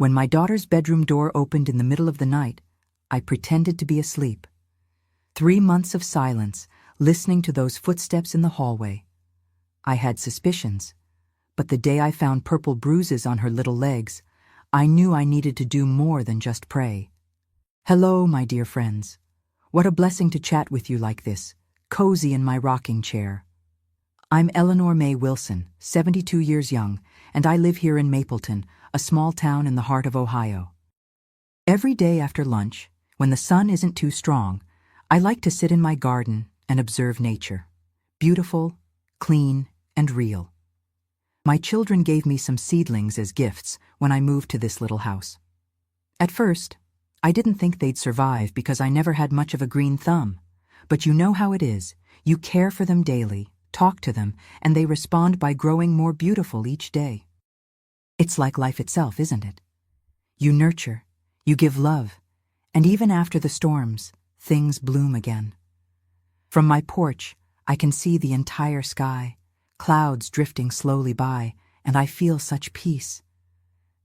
When my daughter's bedroom door opened in the middle of the night, I pretended to be asleep. 3 months of silence, listening to those footsteps in the hallway. I had suspicions, but the day I found purple bruises on her little legs, I knew I needed to do more than just pray. Hello, my dear friends. What a blessing to chat with you like this, cozy in my rocking chair. I'm Eleanor May Wilson, 72 years young, and I live here in Mapleton, a small town in the heart of Ohio. Every day after lunch, when the sun isn't too strong, I like to sit in my garden and observe nature. Beautiful, clean, and real. My children gave me some seedlings as gifts when I moved to this little house. At first, I didn't think they'd survive because I never had much of a green thumb. But you know how it is. You care for them daily, talk to them, and they respond by growing more beautiful each day. It's like life itself, isn't it? You nurture, you give love, and even after the storms, things bloom again. From my porch, I can see the entire sky, clouds drifting slowly by, and I feel such peace.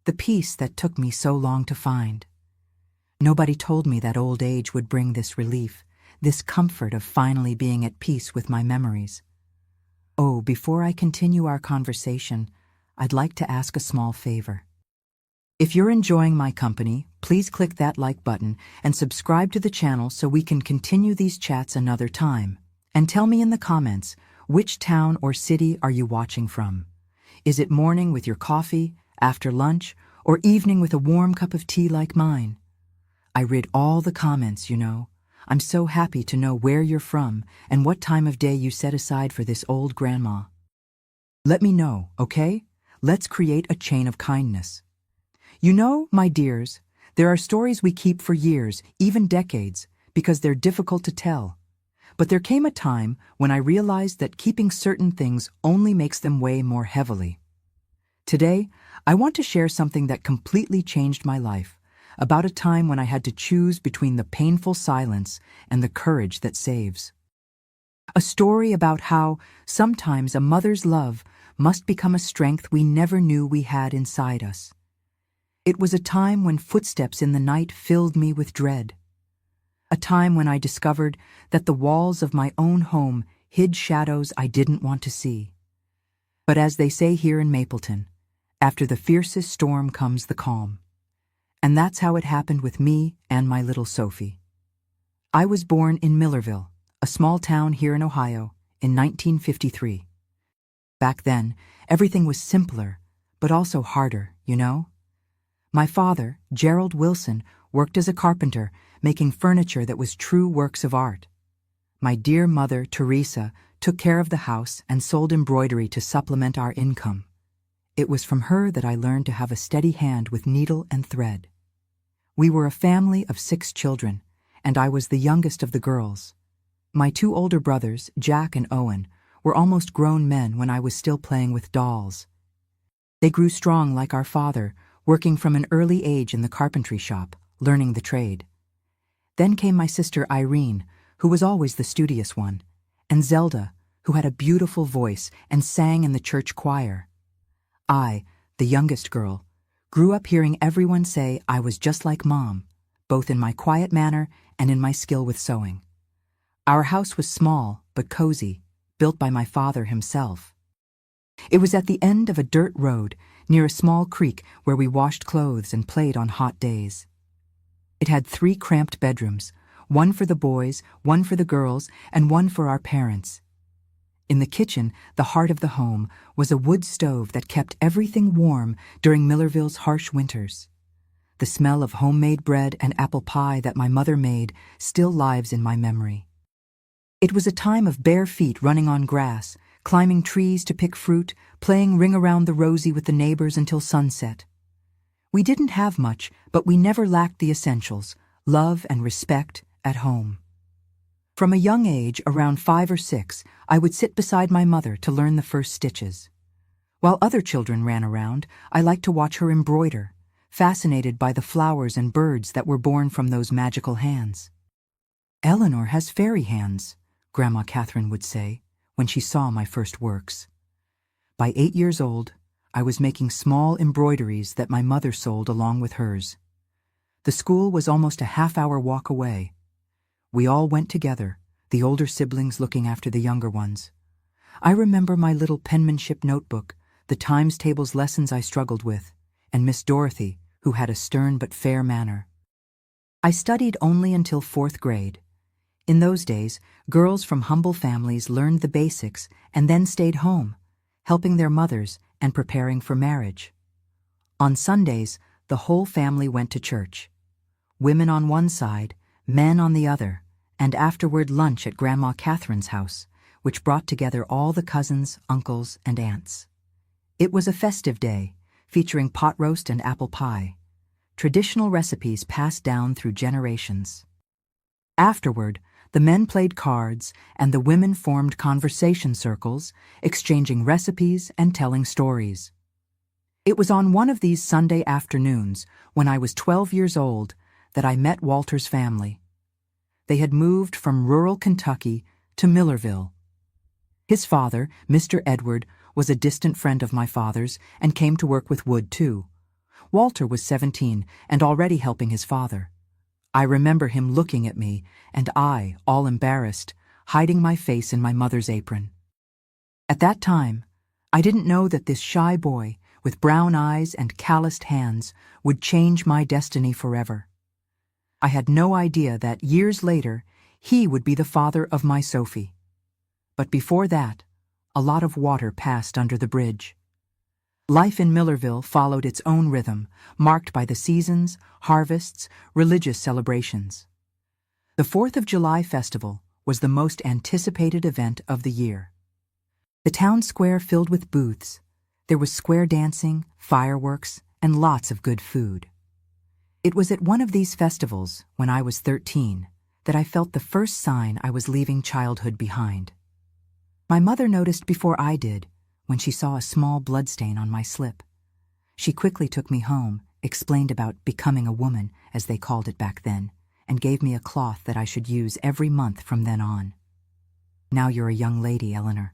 The peace that took me so long to find. Nobody told me that old age would bring this relief, this comfort of finally being at peace with my memories. Oh, before I continue our conversation, I'd like to ask a small favor. If you're enjoying my company, please click that like button and subscribe to the channel so we can continue these chats another time. And tell me in the comments, which town or city are you watching from? Is it morning with your coffee, after lunch, or evening with a warm cup of tea like mine? I read all the comments, you know. I'm so happy to know where you're from and what time of day you set aside for this old grandma. Let me know, okay? Let's create a chain of kindness. You know, my dears, there are stories we keep for years, even decades, because they're difficult to tell. But there came a time when I realized that keeping certain things only makes them weigh more heavily. Today, I want to share something that completely changed my life, about a time when I had to choose between the painful silence and the courage that saves. A story about how sometimes a mother's love must become a strength we never knew we had inside us. It was a time when footsteps in the night filled me with dread. A time when I discovered that the walls of my own home hid shadows I didn't want to see. But as they say here in Mapleton, after the fiercest storm comes the calm. And that's how it happened with me and my little Sophie. I was born in Millerville, a small town here in Ohio, in 1953. Back then, everything was simpler, but also harder, you know? My father, Gerald Wilson, worked as a carpenter, making furniture that was true works of art. My dear mother, Teresa, took care of the house and sold embroidery to supplement our income. It was from her that I learned to have a steady hand with needle and thread. We were a family of 6 children, and I was the youngest of the girls. My 2 older brothers, Jack and Owen, were almost grown men when I was still playing with dolls. They grew strong like our father, working from an early age in the carpentry shop, learning the trade. Then came my sister Irene, who was always the studious one, and Zelda, who had a beautiful voice and sang in the church choir. I, the youngest girl, grew up hearing everyone say I was just like Mom, both in my quiet manner and in my skill with sewing. Our house was small but cozy, built by my father himself. It was at the end of a dirt road near a small creek where we washed clothes and played on hot days. It had 3 cramped bedrooms, one for the boys, one for the girls, and one for our parents. In the kitchen, the heart of the home, was a wood stove that kept everything warm during Millerville's harsh winters. The smell of homemade bread and apple pie that my mother made still lives in my memory. It was a time of bare feet running on grass, climbing trees to pick fruit, playing ring around the rosy with the neighbors until sunset. We didn't have much, but we never lacked the essentials, love and respect, at home. From a young age, around 5 or 6, I would sit beside my mother to learn the first stitches. While other children ran around, I liked to watch her embroider, fascinated by the flowers and birds that were born from those magical hands. "Eleanor has fairy hands," Grandma Catherine would say, when she saw my first works. By 8 years old, I was making small embroideries that my mother sold along with hers. The school was almost a half-hour walk away. We all went together, the older siblings looking after the younger ones. I remember my little penmanship notebook, the times tables lessons I struggled with, and Miss Dorothy, who had a stern but fair manner. I studied only until 4th grade. In those days, girls from humble families learned the basics and then stayed home, helping their mothers and preparing for marriage. On Sundays, the whole family went to church. Women on one side, men on the other, and afterward lunch at Grandma Catherine's house, which brought together all the cousins, uncles, and aunts. It was a festive day, featuring pot roast and apple pie, traditional recipes passed down through generations. Afterward, the men played cards and the women formed conversation circles, exchanging recipes and telling stories. It was on one of these Sunday afternoons, when I was 12 years old, that I met Walter's family. They had moved from rural Kentucky to Millerville. His father, Mr. Edward, was a distant friend of my father's and came to work with wood too. Walter was 17 and already helping his father. I remember him looking at me, and I, all embarrassed, hiding my face in my mother's apron. At that time, I didn't know that this shy boy, with brown eyes and calloused hands, would change my destiny forever. I had no idea that, years later, he would be the father of my Sophie. But before that, a lot of water passed under the bridge. Life in Millerville followed its own rhythm, marked by the seasons, harvests, religious celebrations. The 4th of July festival was the most anticipated event of the year. The town square filled with booths. There was square dancing, fireworks, and lots of good food. It was at one of these festivals, when I was 13, that I felt the first sign I was leaving childhood behind. My mother noticed before I did, when she saw a small bloodstain on my slip. She quickly took me home, explained about becoming a woman, as they called it back then, and gave me a cloth that I should use every month from then on. "Now you're a young lady, Eleanor.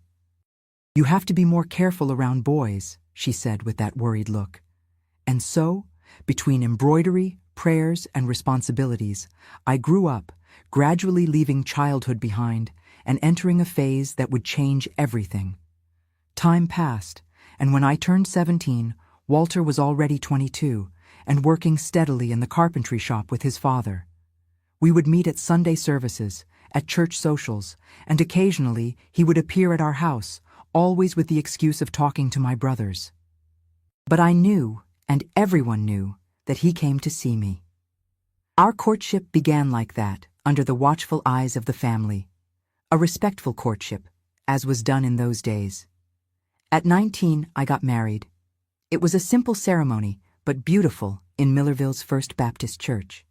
You have to be more careful around boys," she said with that worried look. And so, between embroidery, prayers, and responsibilities, I grew up, gradually leaving childhood behind and entering a phase that would change everything. Time passed, and when I turned 17, Walter was already 22 and working steadily in the carpentry shop with his father. We would meet at Sunday services, at church socials, and occasionally he would appear at our house, always with the excuse of talking to my brothers. But I knew, and everyone knew, that he came to see me. Our courtship began like that, under the watchful eyes of the family. A respectful courtship, as was done in those days. At 19, I got married. It was a simple ceremony, but beautiful, in Millerville's First Baptist Church.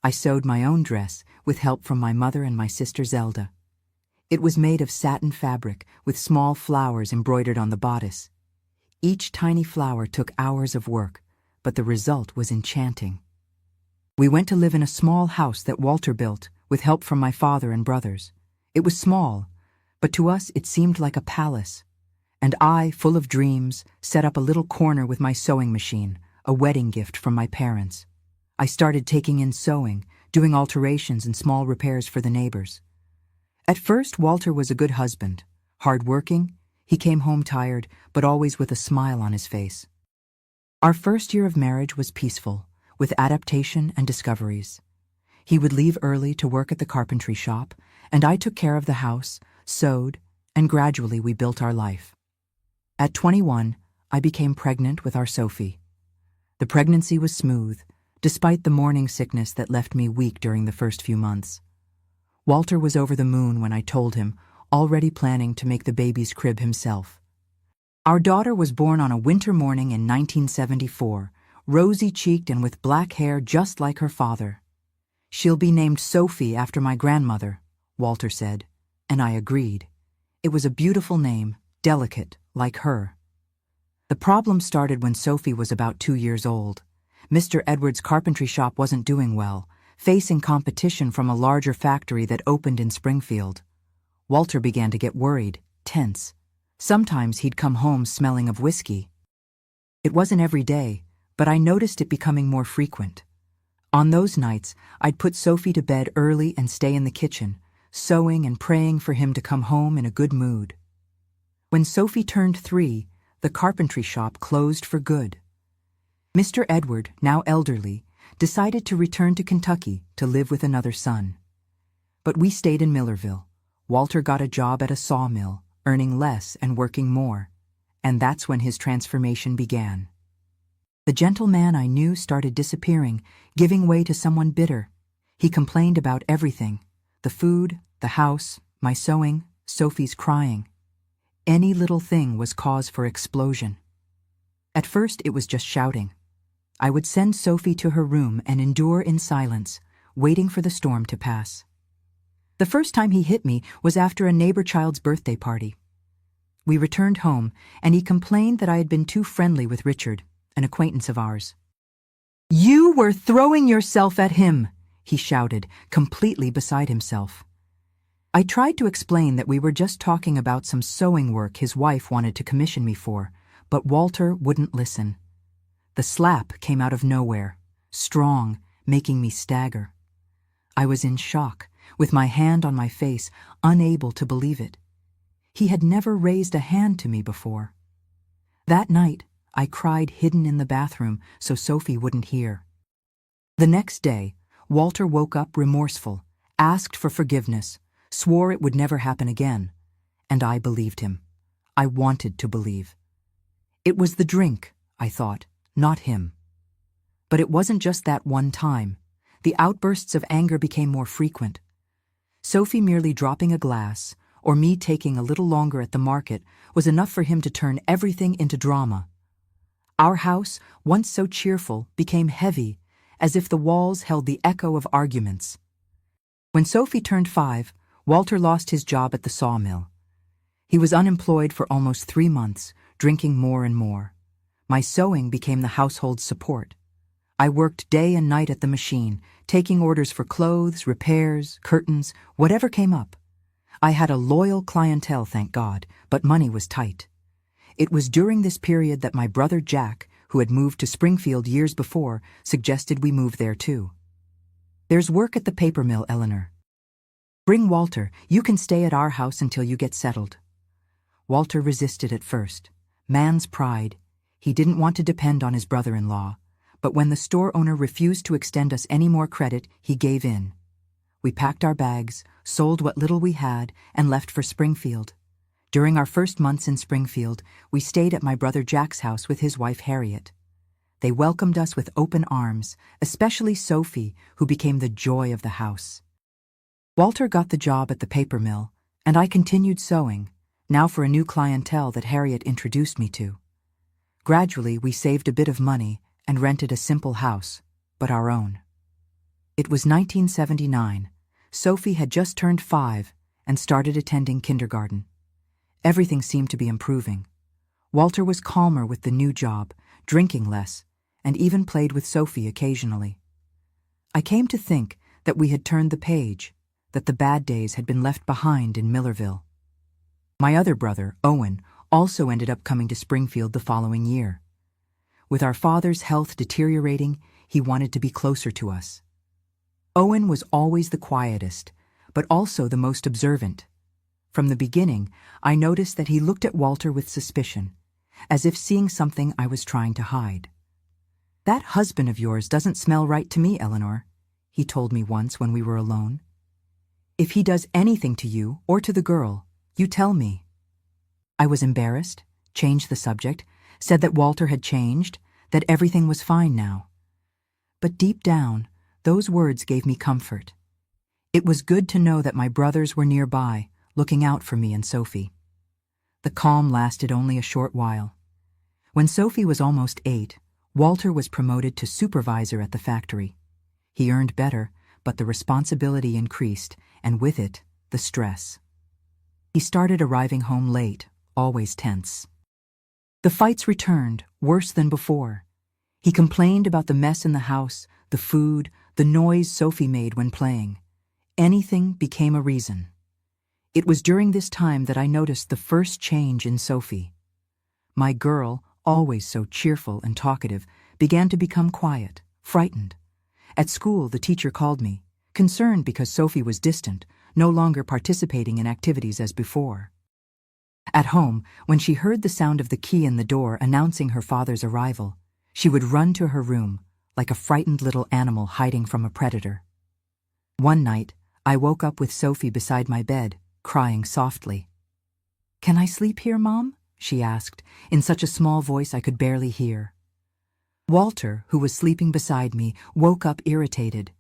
I sewed my own dress, with help from my mother and my sister Zelda. It was made of satin fabric, with small flowers embroidered on the bodice. Each tiny flower took hours of work, but the result was enchanting. We went to live in a small house that Walter built, with help from my father and brothers. It was small, but to us it seemed like a palace. And I, full of dreams, set up a little corner with my sewing machine, a wedding gift from my parents. I started taking in sewing, doing alterations and small repairs for the neighbors. At first, Walter was a good husband, hard-working. He came home tired, but always with a smile on his face. Our first year of marriage was peaceful, with adaptation and discoveries. He would leave early to work at the carpentry shop, and I took care of the house, sewed, and gradually we built our life. At 21, I became pregnant with our Sophie. The pregnancy was smooth, despite the morning sickness that left me weak during the first few months. Walter was over the moon when I told him, already planning to make the baby's crib himself. Our daughter was born on a winter morning in 1974, rosy-cheeked and with black hair just like her father. "She'll be named Sophie after my grandmother," Walter said, and I agreed. It was a beautiful name, delicate, like her. The problem started when Sophie was about 2 years old. Mr. Edwards' carpentry shop wasn't doing well, facing competition from a larger factory that opened in Springfield. Walter began to get worried, tense. Sometimes he'd come home smelling of whiskey. It wasn't every day, but I noticed it becoming more frequent. On those nights, I'd put Sophie to bed early and stay in the kitchen, sewing and praying for him to come home in a good mood. When Sophie turned 3, the carpentry shop closed for good. Mr. Edward, now elderly, decided to return to Kentucky to live with another son. But we stayed in Millerville. Walter got a job at a sawmill, earning less and working more, and that's when his transformation began. The gentle man I knew started disappearing, giving way to someone bitter. He complained about everything: the food, the house, my sewing, Sophie's crying. Any little thing was cause for explosion. At first it was just shouting. I would send Sophie to her room and endure in silence, waiting for the storm to pass. The first time he hit me was after a neighbor child's birthday party. We returned home, and he complained that I had been too friendly with Richard, an acquaintance of ours. "You were throwing yourself at him," he shouted, completely beside himself. I tried to explain that we were just talking about some sewing work his wife wanted to commission me for, but Walter wouldn't listen. The slap came out of nowhere, strong, making me stagger. I was in shock, with my hand on my face, unable to believe it. He had never raised a hand to me before. That night, I cried hidden in the bathroom so Sophie wouldn't hear. The next day, Walter woke up remorseful, asked for forgiveness, swore it would never happen again, and I believed him. I wanted to believe. It was the drink, I thought, not him. But it wasn't just that one time. The outbursts of anger became more frequent. Sophie merely dropping a glass, or me taking a little longer at the market, was enough for him to turn everything into drama. Our house, once so cheerful, became heavy, as if the walls held the echo of arguments. When Sophie turned 5, Walter lost his job at the sawmill. He was unemployed for almost 3 months, drinking more and more. My sewing became the household's support. I worked day and night at the machine, taking orders for clothes, repairs, curtains, whatever came up. I had a loyal clientele, thank God, but money was tight. It was during this period that my brother Jack, who had moved to Springfield years before, suggested we move there too. "There's work at the paper mill, Eleanor. Bring Walter. You can stay at our house until you get settled." Walter resisted at first. Man's pride. He didn't want to depend on his brother-in-law, but when the store owner refused to extend us any more credit, he gave in. We packed our bags, sold what little we had, and left for Springfield. During our first months in Springfield, we stayed at my brother Jack's house with his wife Harriet. They welcomed us with open arms, especially Sophie, who became the joy of the house. Walter got the job at the paper mill, and I continued sewing, now for a new clientele that Harriet introduced me to. Gradually, we saved a bit of money and rented a simple house, but our own. It was 1979. Sophie had just turned 5 and started attending kindergarten. Everything seemed to be improving. Walter was calmer with the new job, drinking less, and even played with Sophie occasionally. I came to think that we had turned the page, that the bad days had been left behind in Millerville. My other brother, Owen, also ended up coming to Springfield the following year. With our father's health deteriorating, he wanted to be closer to us. Owen was always the quietest, but also the most observant. From the beginning, I noticed that he looked at Walter with suspicion, as if seeing something I was trying to hide. "That husband of yours doesn't smell right to me, Eleanor," he told me once when we were alone. "If he does anything to you or to the girl, you tell me." I was embarrassed, changed the subject, said that Walter had changed, that everything was fine now. But deep down, those words gave me comfort. It was good to know that my brothers were nearby, looking out for me and Sophie. The calm lasted only a short while. When Sophie was almost 8, Walter was promoted to supervisor at the factory. He earned better, but the responsibility increased, and with it, the stress. He started arriving home late, always tense. The fights returned, worse than before. He complained about the mess in the house, the food, the noise Sophie made when playing. Anything became a reason. It was during this time that I noticed the first change in Sophie. My girl, always so cheerful and talkative, began to become quiet, frightened. At school, the teacher called me, concerned because Sophie was distant, no longer participating in activities as before. At home, when she heard the sound of the key in the door announcing her father's arrival, she would run to her room, like a frightened little animal hiding from a predator. One night, I woke up with Sophie beside my bed, crying softly. "Can I sleep here, Mom?" she asked, in such a small voice I could barely hear. Walter, who was sleeping beside me, woke up irritated.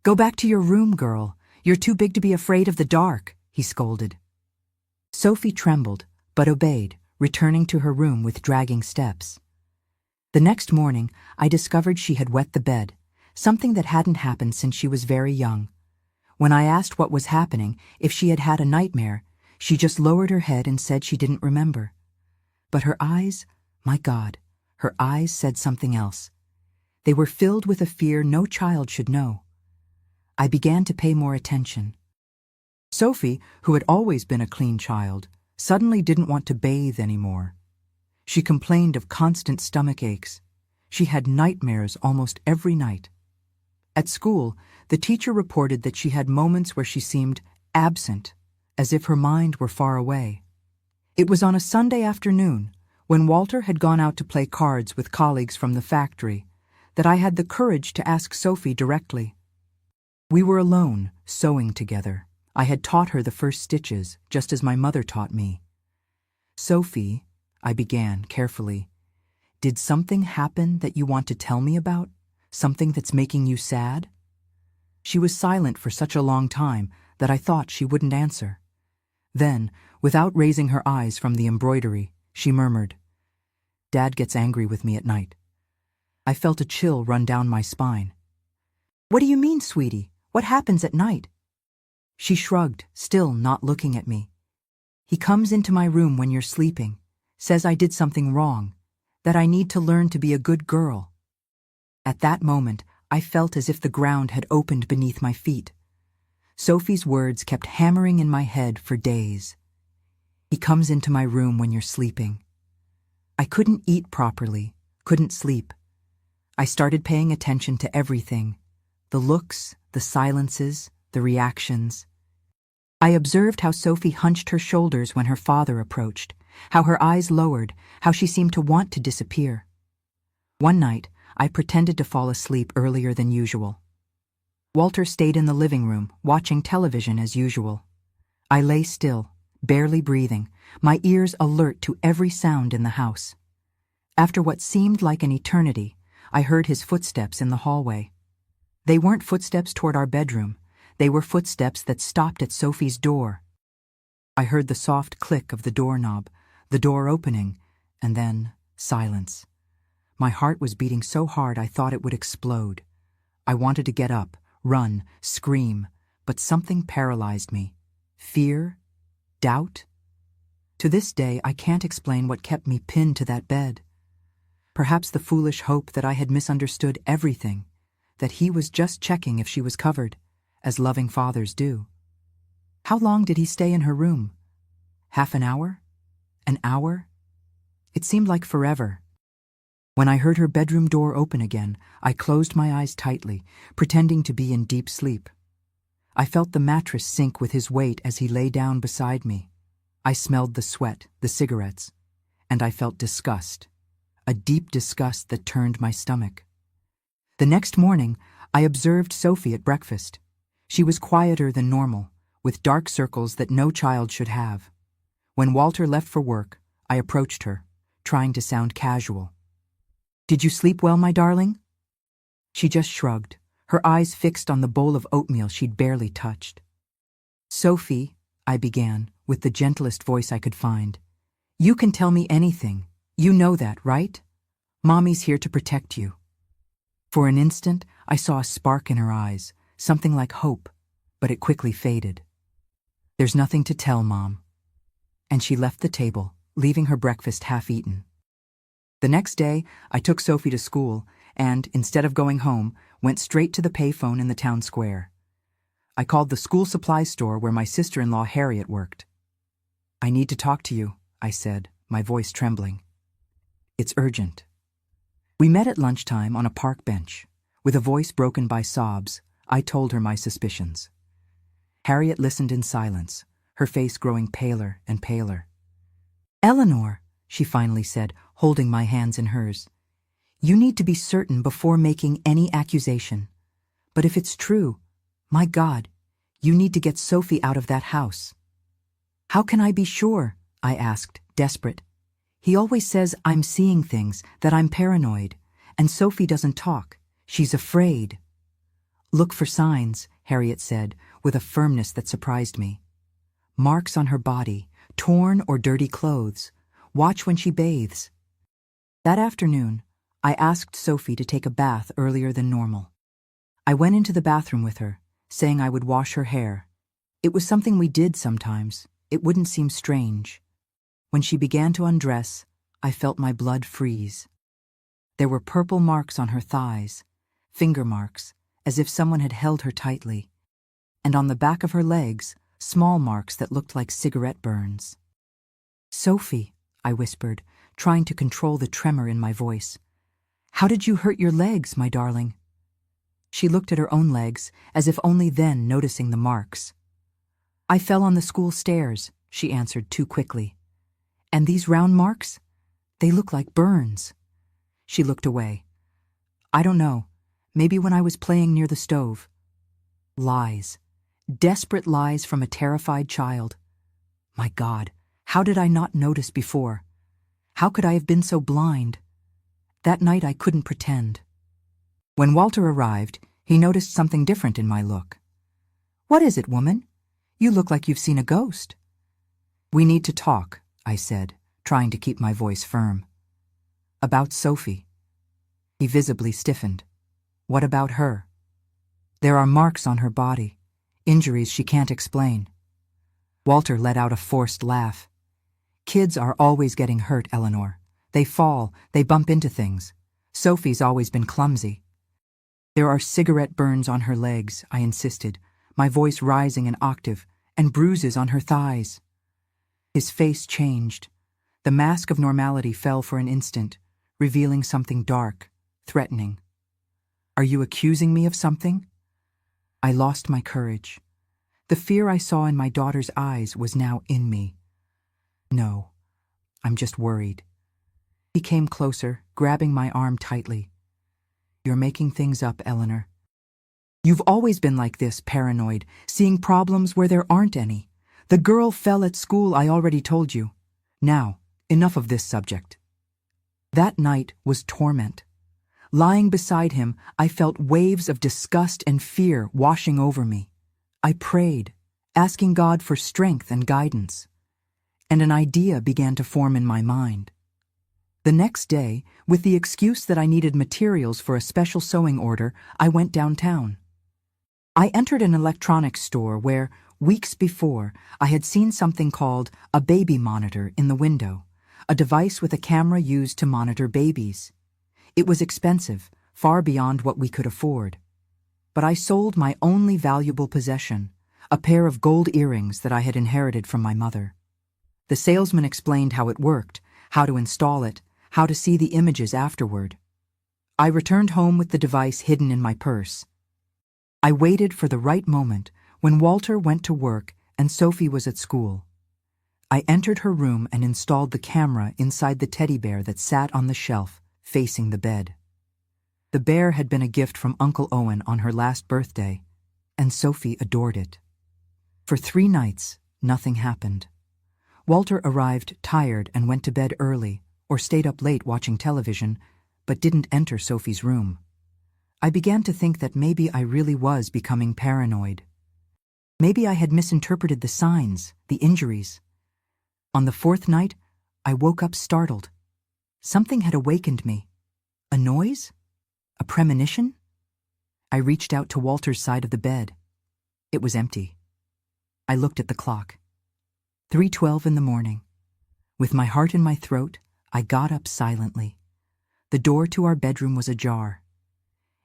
"Go back to your room, girl. You're too big to be afraid of the dark," he scolded. Sophie trembled, but obeyed, returning to her room with dragging steps. The next morning, I discovered she had wet the bed, something that hadn't happened since she was very young. When I asked what was happening, if she had had a nightmare, she just lowered her head and said she didn't remember. But her eyes, my God, her eyes said something else. They were filled with a fear no child should know. I began to pay more attention. Sophie, who had always been a clean child, suddenly didn't want to bathe anymore. She complained of constant stomach aches. She had nightmares almost every night. At school, the teacher reported that she had moments where she seemed absent, as if her mind were far away. It was on a Sunday afternoon, when Walter had gone out to play cards with colleagues from the factory, that I had the courage to ask Sophie directly. We were alone, sewing together. I had taught her the first stitches, just as my mother taught me. "Sophie," I began carefully, "did something happen that you want to tell me about? Something that's making you sad?" She was silent for such a long time that I thought she wouldn't answer. Then, without raising her eyes from the embroidery, she murmured, "Dad gets angry with me at night." I felt a chill run down my spine. "What do you mean, sweetie? What happens at night?" She shrugged, still not looking at me. "He comes into my room when you're sleeping, says I did something wrong, that I need to learn to be a good girl." At that moment, I felt as if the ground had opened beneath my feet. Sophie's words kept hammering in my head for days. "He comes into my room when you're sleeping." I couldn't eat properly, couldn't sleep. I started paying attention to everything, the looks, the silences, the reactions. I observed how Sophie hunched her shoulders when her father approached, how her eyes lowered, how she seemed to want to disappear. One night, I pretended to fall asleep earlier than usual. Walter stayed in the living room, watching television as usual. I lay still, barely breathing, my ears alert to every sound in the house. After what seemed like an eternity, I heard his footsteps in the hallway. They weren't footsteps toward our bedroom. They were footsteps that stopped at Sophie's door. I heard the soft click of the doorknob, the door opening, and then silence. My heart was beating so hard I thought it would explode. I wanted to get up, run, scream, but something paralyzed me. Fear? Doubt? To this day, I can't explain what kept me pinned to that bed. Perhaps the foolish hope that I had misunderstood everything, that he was just checking if she was covered, as loving fathers do. How long did he stay in her room? Half an hour? An hour? It seemed like forever. When I heard her bedroom door open again, I closed my eyes tightly, pretending to be in deep sleep. I felt the mattress sink with his weight as he lay down beside me. I smelled the sweat, the cigarettes, and I felt disgust, a deep disgust that turned my stomach. The next morning, I observed Sophie at breakfast. She was quieter than normal, with dark circles that no child should have. When Walter left for work, I approached her, trying to sound casual. "Did you sleep well, my darling?" She just shrugged, her eyes fixed on the bowl of oatmeal she'd barely touched. "Sophie," I began, with the gentlest voice I could find, "you can tell me anything. You know that, right? Mommy's here to protect you." For an instant, I saw a spark in her eyes, something like hope, but it quickly faded. "There's nothing to tell, Mom." And she left the table, leaving her breakfast half-eaten. The next day, I took Sophie to school and, instead of going home, went straight to the payphone in the town square. I called the school supply store where my sister-in-law Harriet worked. "I need to talk to you," I said, my voice trembling. It's urgent. We met at lunchtime on a park bench. With a voice broken by sobs, I told her my suspicions. Harriet listened in silence, her face growing paler and paler. "Eleanor," she finally said, holding my hands in hers, "you need to be certain before making any accusation. But if it's true, my God, you need to get Sophie out of that house." "How can I be sure?" I asked, desperate. "He always says I'm seeing things, that I'm paranoid, and Sophie doesn't talk. She's afraid." "Look for signs," Harriet said, with a firmness that surprised me. "Marks on her body, torn or dirty clothes. Watch when she bathes." That afternoon, I asked Sophie to take a bath earlier than normal. I went into the bathroom with her, saying I would wash her hair. It was something we did sometimes. It wouldn't seem strange. When she began to undress, I felt my blood freeze. There were purple marks on her thighs, finger marks, as if someone had held her tightly, and on the back of her legs, small marks that looked like cigarette burns. "Sophie," I whispered, trying to control the tremor in my voice. "How did you hurt your legs, my darling?" She looked at her own legs, as if only then noticing the marks. "I fell on the school stairs," she answered too quickly. "And these round marks? They look like burns." She looked away. "I don't know. Maybe when I was playing near the stove." Lies. Desperate lies from a terrified child. My God, how did I not notice before? How could I have been so blind? That night I couldn't pretend. When Walter arrived, he noticed something different in my look. "What is it, woman? You look like you've seen a ghost." "We need to talk," I said, trying to keep my voice firm. "About Sophie." He visibly stiffened. "What about her?" "There are marks on her body, injuries she can't explain." Walter let out a forced laugh. "Kids are always getting hurt, Eleanor. They fall, they bump into things. Sophie's always been clumsy." "There are cigarette burns on her legs," I insisted, my voice rising an octave, "and bruises on her thighs." His face changed. The mask of normality fell for an instant, revealing something dark, threatening. "Are you accusing me of something?" I lost my courage. The fear I saw in my daughter's eyes was now in me. "No, I'm just worried." He came closer, grabbing my arm tightly. "You're making things up, Eleanor. You've always been like this, paranoid, seeing problems where there aren't any. The girl fell at school, I already told you. Now, enough of this subject." That night was torment. Lying beside him, I felt waves of disgust and fear washing over me. I prayed, asking God for strength and guidance. And an idea began to form in my mind. The next day, with the excuse that I needed materials for a special sewing order, I went downtown. I entered an electronics store where, weeks before, I had seen something called a baby monitor in the window, a device with a camera used to monitor babies. It was expensive, far beyond what we could afford. But I sold my only valuable possession, a pair of gold earrings that I had inherited from my mother. The salesman explained how it worked, how to install it, how to see the images afterward. I returned home with the device hidden in my purse. I waited for the right moment when Walter went to work and Sophie was at school. I entered her room and installed the camera inside the teddy bear that sat on the shelf, facing the bed. The bear had been a gift from Uncle Owen on her last birthday, and Sophie adored it. For 3 nights, nothing happened. Walter arrived tired and went to bed early, or stayed up late watching television, but didn't enter Sophie's room. I began to think that maybe I really was becoming paranoid. Maybe I had misinterpreted the signs, the injuries. On the 4th night, I woke up startled. Something had awakened me. A noise? A premonition? I reached out to Walter's side of the bed. It was empty. I looked at the clock. 3:12 in the morning. With my heart in my throat, I got up silently. The door to our bedroom was ajar.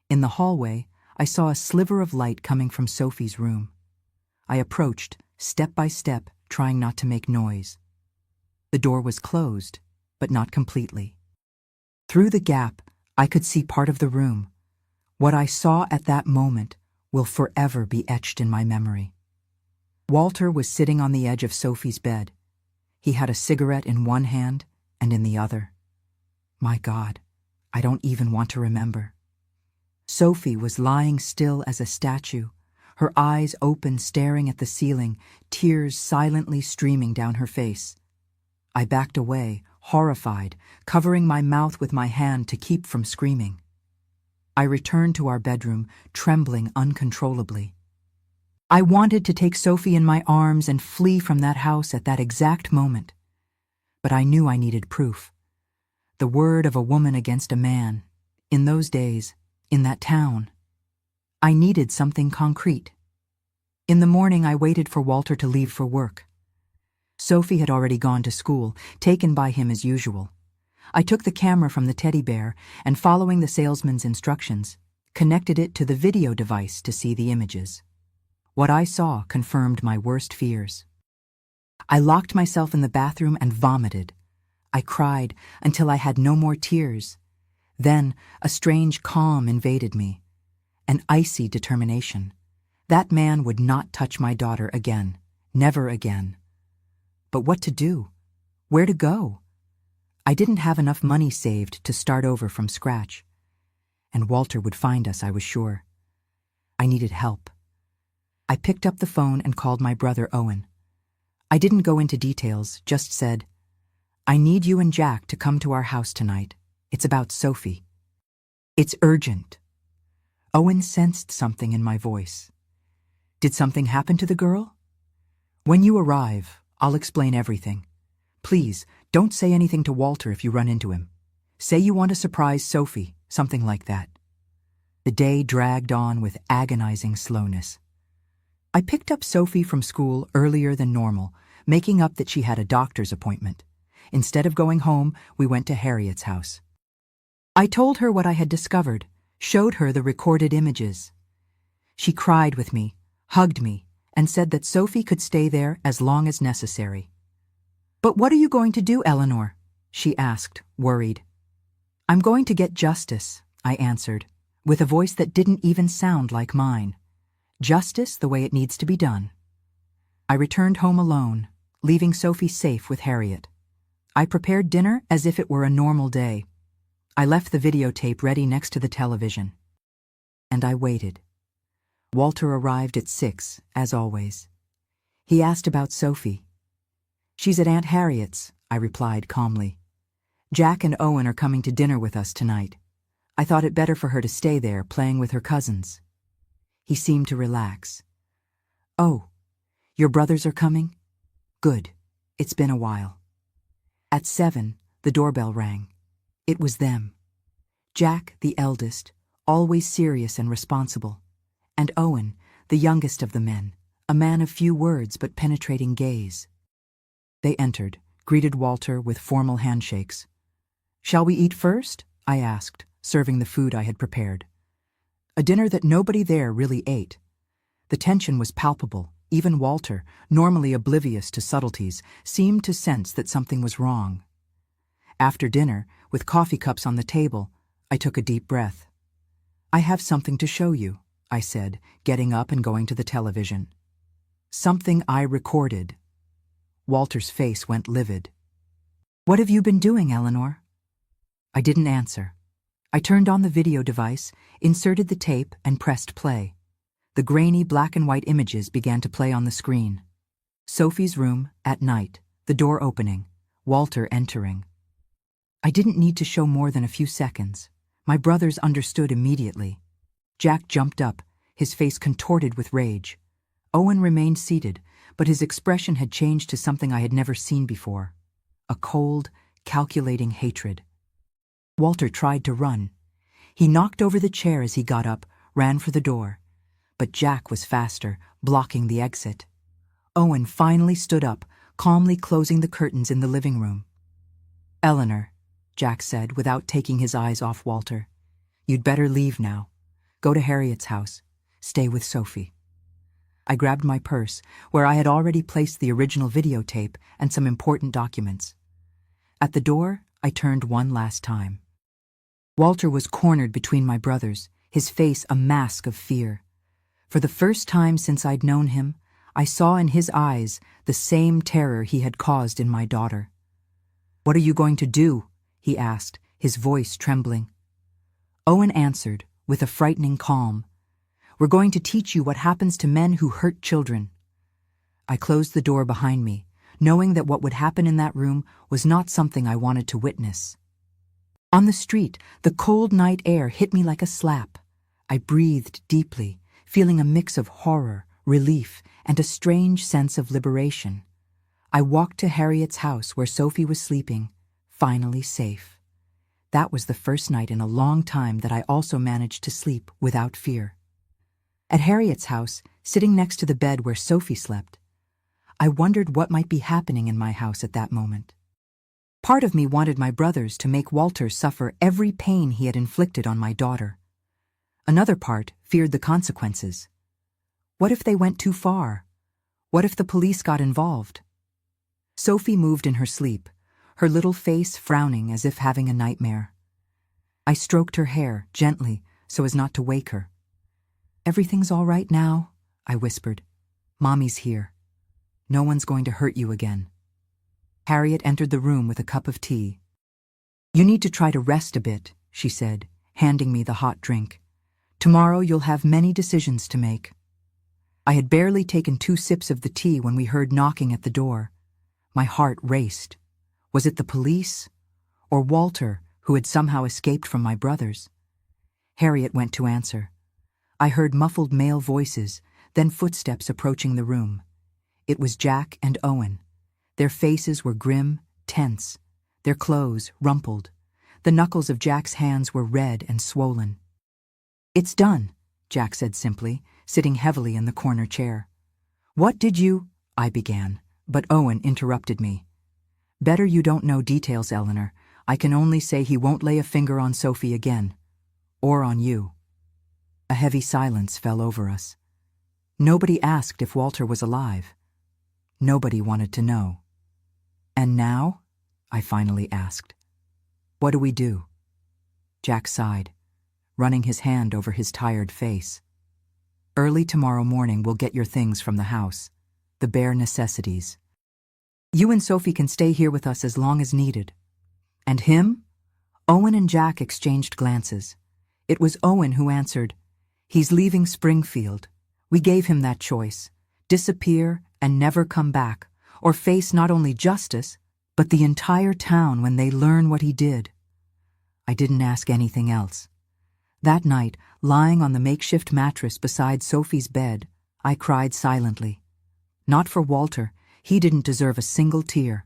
In the hallway, I saw a sliver of light coming from Sophie's room. I approached, step by step, trying not to make noise. The door was closed, but not completely. Through the gap, I could see part of the room. What I saw at that moment will forever be etched in my memory. Walter was sitting on the edge of Sophie's bed. He had a cigarette in one hand and in the other. My God, I don't even want to remember. Sophie was lying still as a statue, her eyes open, staring at the ceiling, tears silently streaming down her face. I backed away, horrified, covering my mouth with my hand to keep from screaming. I returned to our bedroom, trembling uncontrollably. I wanted to take Sophie in my arms and flee from that house at that exact moment. But I knew I needed proof. The word of a woman against a man. In those days, in that town. I needed something concrete. In the morning, I waited for Walter to leave for work. Sophie had already gone to school, taken by him as usual. I took the camera from the teddy bear and, following the salesman's instructions, connected it to the video device to see the images. What I saw confirmed my worst fears. I locked myself in the bathroom and vomited. I cried until I had no more tears. Then a strange calm invaded me, an icy determination. That man would not touch my daughter again, never again. But what to do? Where to go? I didn't have enough money saved to start over from scratch. And Walter would find us, I was sure. I needed help. I picked up the phone and called my brother Owen. I didn't go into details, just said, "I need you and Jack to come to our house tonight. It's about Sophie. It's urgent." Owen sensed something in my voice. "Did something happen to the girl?" "When you arrive, I'll explain everything. Please, don't say anything to Walter if you run into him. Say you want to surprise Sophie, something like that." The day dragged on with agonizing slowness. I picked up Sophie from school earlier than normal, making up that she had a doctor's appointment. Instead of going home, we went to Harriet's house. I told her what I had discovered, showed her the recorded images. She cried with me, hugged me, and said that Sophie could stay there as long as necessary. "But what are you going to do, Eleanor?" she asked, worried. "I'm going to get justice," I answered, with a voice that didn't even sound like mine. Justice the way it needs to be done. I returned home alone, leaving Sophie safe with Harriet. I prepared dinner as if it were a normal day. I left the videotape ready next to the television. And I waited. Walter arrived at 6, as always. He asked about Sophie. "She's at Aunt Harriet's," I replied calmly. "Jack and Owen are coming to dinner with us tonight. I thought it better for her to stay there, playing with her cousins." He seemed to relax. "Oh, your brothers are coming? Good. It's been a while." At 7, the doorbell rang. It was them. Jack, the eldest, always serious and responsible, and Owen, the youngest of the men, a man of few words but penetrating gaze. They entered, greeted Walter with formal handshakes. "Shall we eat first?" I asked, serving the food I had prepared. A dinner that nobody there really ate. The tension was palpable. Even Walter, normally oblivious to subtleties, seemed to sense that something was wrong. After dinner, with coffee cups on the table, I took a deep breath. "I have something to show you," I said, getting up and going to the television. "Something I recorded." Walter's face went livid. "What have you been doing, Eleanor?" I didn't answer. I turned on the video device, inserted the tape, and pressed play. The grainy black and white images began to play on the screen. Sophie's room, at night, the door opening, Walter entering. I didn't need to show more than a few seconds. My brothers understood immediately. Jack jumped up, his face contorted with rage. Owen remained seated, but his expression had changed to something I had never seen before. A cold, calculating hatred. Walter tried to run. He knocked over the chair as he got up, ran for the door. But Jack was faster, blocking the exit. Owen finally stood up, calmly closing the curtains in the living room. "Eleanor," Jack said, without taking his eyes off Walter, "you'd better leave now. Go to Harriet's house. Stay with Sophie." I grabbed my purse, where I had already placed the original videotape and some important documents. At the door, I turned one last time. Walter was cornered between my brothers, his face a mask of fear. For the first time since I'd known him, I saw in his eyes the same terror he had caused in my daughter. "What are you going to do?" he asked, his voice trembling. Owen answered, with a frightening calm, "We're going to teach you what happens to men who hurt children." I closed the door behind me, knowing that what would happen in that room was not something I wanted to witness. On the street, the cold night air hit me like a slap. I breathed deeply, feeling a mix of horror, relief, and a strange sense of liberation. I walked to Harriet's house where Sophie was sleeping, finally safe. That was the first night in a long time that I also managed to sleep without fear. At Harriet's house, sitting next to the bed where Sophie slept, I wondered what might be happening in my house at that moment. Part of me wanted my brothers to make Walter suffer every pain he had inflicted on my daughter. Another part feared the consequences. What if they went too far? What if the police got involved? Sophie moved in her sleep, her little face frowning as if having a nightmare. I stroked her hair gently so as not to wake her. "Everything's all right now," I whispered. "Mommy's here. No one's going to hurt you again." Harriet entered the room with a cup of tea. "You need to try to rest a bit," she said, handing me the hot drink. "Tomorrow you'll have many decisions to make." I had barely taken 2 sips of the tea when we heard knocking at the door. My heart raced. Was it the police? Or Walter, who had somehow escaped from my brothers? Harriet went to answer. I heard muffled male voices, then footsteps approaching the room. It was Jack and Owen. Their faces were grim, tense, their clothes rumpled. The knuckles of Jack's hands were red and swollen. "It's done," Jack said simply, sitting heavily in the corner chair. "What did you—" I began, but Owen interrupted me. "Better you don't know details, Eleanor. I can only say he won't lay a finger on Sophie again. Or on you." A heavy silence fell over us. Nobody asked if Walter was alive. Nobody wanted to know. "And now?" I finally asked. "What do we do?" Jack sighed, running his hand over his tired face. "Early tomorrow morning we'll get your things from the house, the bare necessities. You and Sophie can stay here with us as long as needed." "And him?" Owen and Jack exchanged glances. It was Owen who answered, "He's leaving Springfield. We gave him that choice. Disappear and never come back, or face not only justice, but the entire town when they learn what he did." I didn't ask anything else. That night, lying on the makeshift mattress beside Sophie's bed, I cried silently. Not for Walter, he didn't deserve a single tear.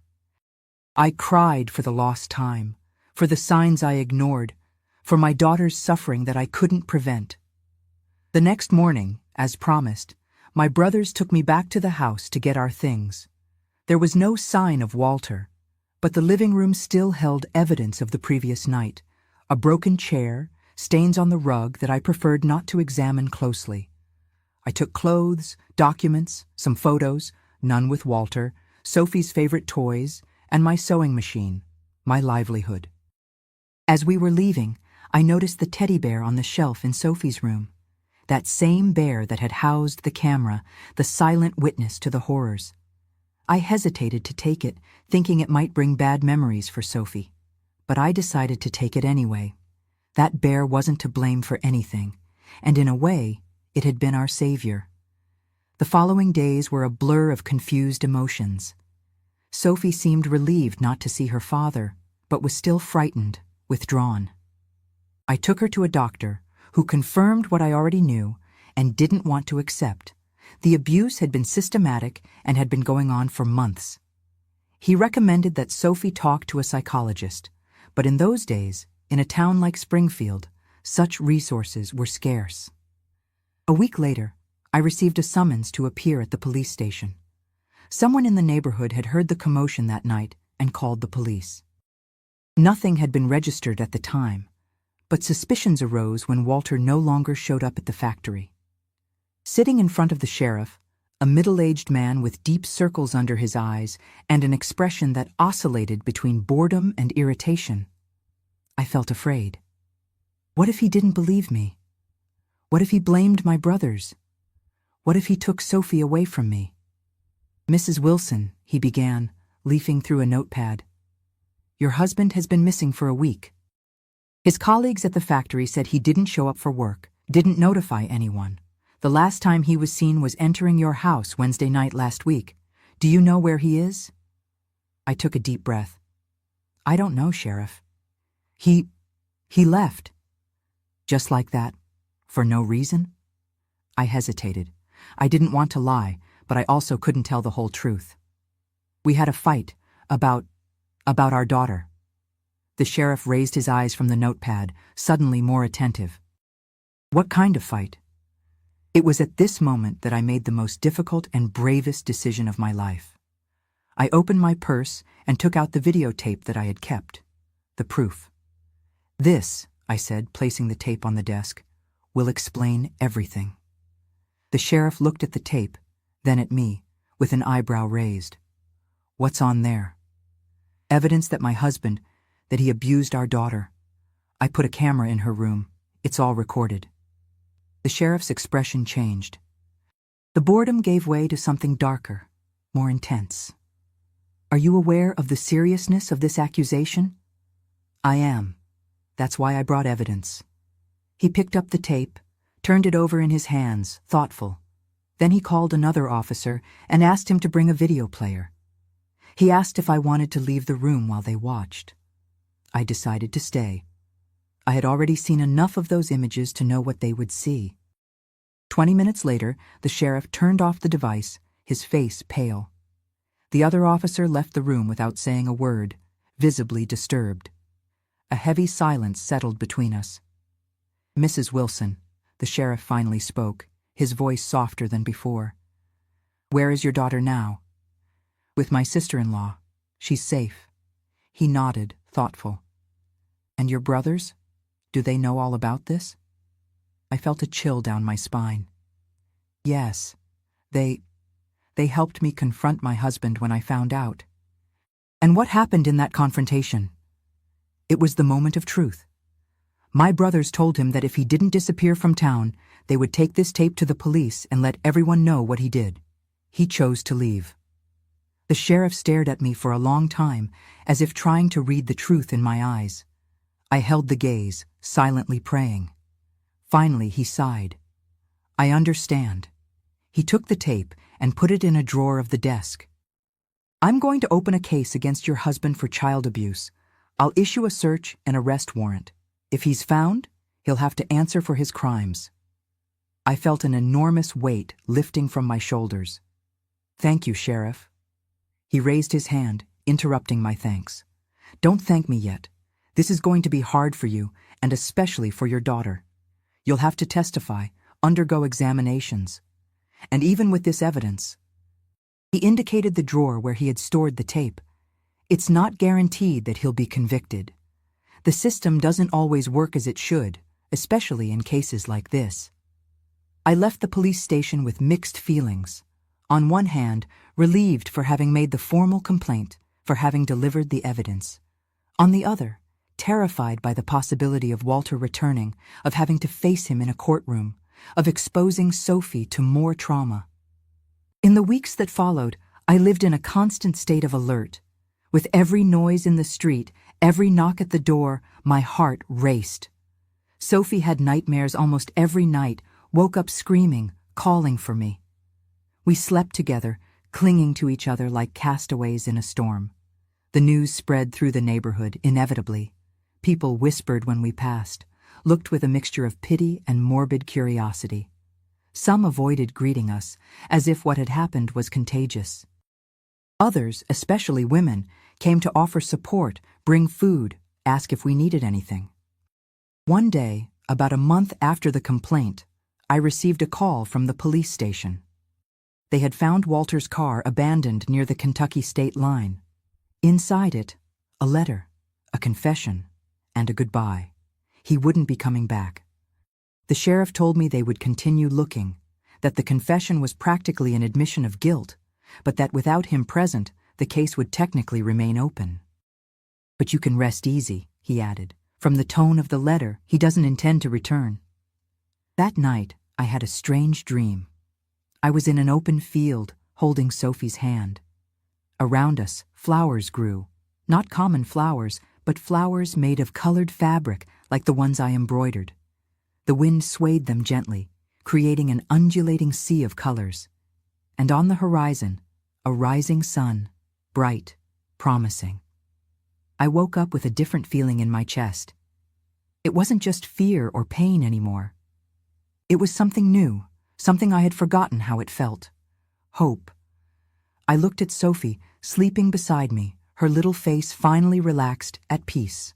I cried for the lost time, for the signs I ignored, for my daughter's suffering that I couldn't prevent. The next morning, as promised, my brothers took me back to the house to get our things. There was no sign of Walter, but the living room still held evidence of the previous night: a broken chair, stains on the rug that I preferred not to examine closely. I took clothes, documents, some photos, none with Walter, Sophie's favorite toys, and my sewing machine, my livelihood. As we were leaving, I noticed the teddy bear on the shelf in Sophie's room. That same bear that had housed the camera, the silent witness to the horrors. I hesitated to take it, thinking it might bring bad memories for Sophie. But I decided to take it anyway. That bear wasn't to blame for anything, and in a way, it had been our savior. The following days were a blur of confused emotions. Sophie seemed relieved not to see her father, but was still frightened, withdrawn. I took her to a doctor, who confirmed what I already knew and didn't want to accept. The abuse had been systematic and had been going on for months. He recommended that Sophie talk to a psychologist, but in those days, in a town like Springfield, such resources were scarce. A week later, I received a summons to appear at the police station. Someone in the neighborhood had heard the commotion that night and called the police. Nothing had been registered at the time, but suspicions arose when Walter no longer showed up at the factory. Sitting in front of the sheriff, a middle-aged man with deep circles under his eyes and an expression that oscillated between boredom and irritation, I felt afraid. What if he didn't believe me? What if he blamed my brothers? What if he took Sophie away from me? Mrs. Wilson, he began, leafing through a notepad. Your husband has been missing for a week. His colleagues at the factory said he didn't show up for work, didn't notify anyone. The last time he was seen was entering your house Wednesday night last week. Do you know where he is? I took a deep breath. I don't know, Sheriff. He left. Just like that? For no reason? I hesitated. I didn't want to lie, but I also couldn't tell the whole truth. We had a fight about our daughter. The sheriff raised his eyes from the notepad, suddenly more attentive. What kind of fight? It was at this moment that I made the most difficult and bravest decision of my life. I opened my purse and took out the videotape that I had kept. The proof. This, I said, placing the tape on the desk, will explain everything. The sheriff looked at the tape, then at me, with an eyebrow raised. What's on there? Evidence that my husband, that he abused our daughter. I put a camera in her room. It's all recorded. The sheriff's expression changed. The boredom gave way to something darker, more intense. Are you aware of the seriousness of this accusation? I am. That's why I brought evidence. He picked up the tape, turned it over in his hands, thoughtful. Then he called another officer and asked him to bring a video player. He asked if I wanted to leave the room while they watched. I decided to stay. I had already seen enough of those images to know what they would see. 20 minutes later, the sheriff turned off the device, his face pale. The other officer left the room without saying a word, visibly disturbed. A heavy silence settled between us. Mrs. Wilson, the sheriff finally spoke, his voice softer than before. Where is your daughter now? With my sister-in-law. She's safe. He nodded, thoughtful. And your brothers? Do they know all about this? I felt a chill down my spine. Yes, they helped me confront my husband when I found out. And what happened in that confrontation? It was the moment of truth. My brothers told him that if he didn't disappear from town, they would take this tape to the police and let everyone know what he did. He chose to leave. The sheriff stared at me for a long time, as if trying to read the truth in my eyes. I held the gaze, silently praying. Finally, he sighed. I understand. He took the tape and put it in a drawer of the desk. I'm going to open a case against your husband for child abuse. I'll issue a search and arrest warrant. If he's found, he'll have to answer for his crimes. I felt an enormous weight lifting from my shoulders. Thank you, Sheriff. He raised his hand, interrupting my thanks. Don't thank me yet. This is going to be hard for you, and especially for your daughter. You'll have to testify, undergo examinations. And even with this evidence, he indicated the drawer where he had stored the tape. It's not guaranteed that he'll be convicted. The system doesn't always work as it should, especially in cases like this. I left the police station with mixed feelings. On one hand, relieved for having made the formal complaint, for having delivered the evidence. On the other, terrified by the possibility of Walter returning, of having to face him in a courtroom, of exposing Sophie to more trauma. In the weeks that followed, I lived in a constant state of alert. With every noise in the street, every knock at the door, my heart raced. Sophie had nightmares almost every night, woke up screaming, calling for me. We slept together, clinging to each other like castaways in a storm. The news spread through the neighborhood, inevitably. People whispered when we passed, looked with a mixture of pity and morbid curiosity. Some avoided greeting us, as if what had happened was contagious. Others, especially women, came to offer support, bring food, ask if we needed anything. One day, about a month after the complaint, I received a call from the police station. They had found Walter's car abandoned near the Kentucky state line. Inside it, a letter, a confession, and a goodbye. He wouldn't be coming back. The sheriff told me they would continue looking, that the confession was practically an admission of guilt, but that without him present, the case would technically remain open. But you can rest easy, he added. From the tone of the letter, he doesn't intend to return. That night, I had a strange dream. I was in an open field, holding Sophie's hand. Around us, flowers grew. Not common flowers, but flowers made of colored fabric like the ones I embroidered. The wind swayed them gently, creating an undulating sea of colors. And on the horizon, a rising sun, bright, promising. I woke up with a different feeling in my chest. It wasn't just fear or pain anymore. It was something new, something I had forgotten how it felt. Hope. I looked at Sophie, sleeping beside me, her little face finally relaxed, at peace.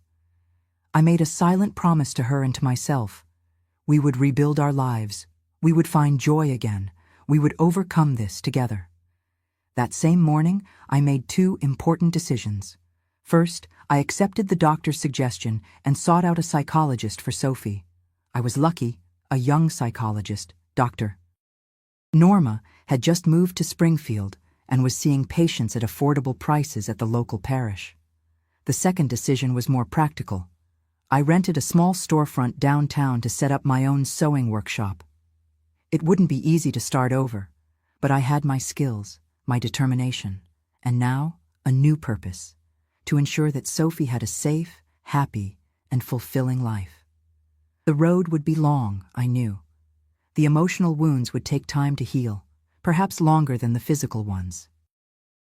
I made a silent promise to her and to myself. We would rebuild our lives. We would find joy again. We would overcome this together. That same morning, I made 2 important decisions. First, I accepted the doctor's suggestion and sought out a psychologist for Sophie. I was lucky, a young psychologist, Dr. Norma, had just moved to Springfield and was seeing patients at affordable prices at the local parish. The second decision was more practical. I rented a small storefront downtown to set up my own sewing workshop. It wouldn't be easy to start over, but I had my skills, my determination, and now a new purpose: to ensure that Sophie had a safe, happy, and fulfilling life. The road would be long, I knew. The emotional wounds would take time to heal, perhaps longer than the physical ones.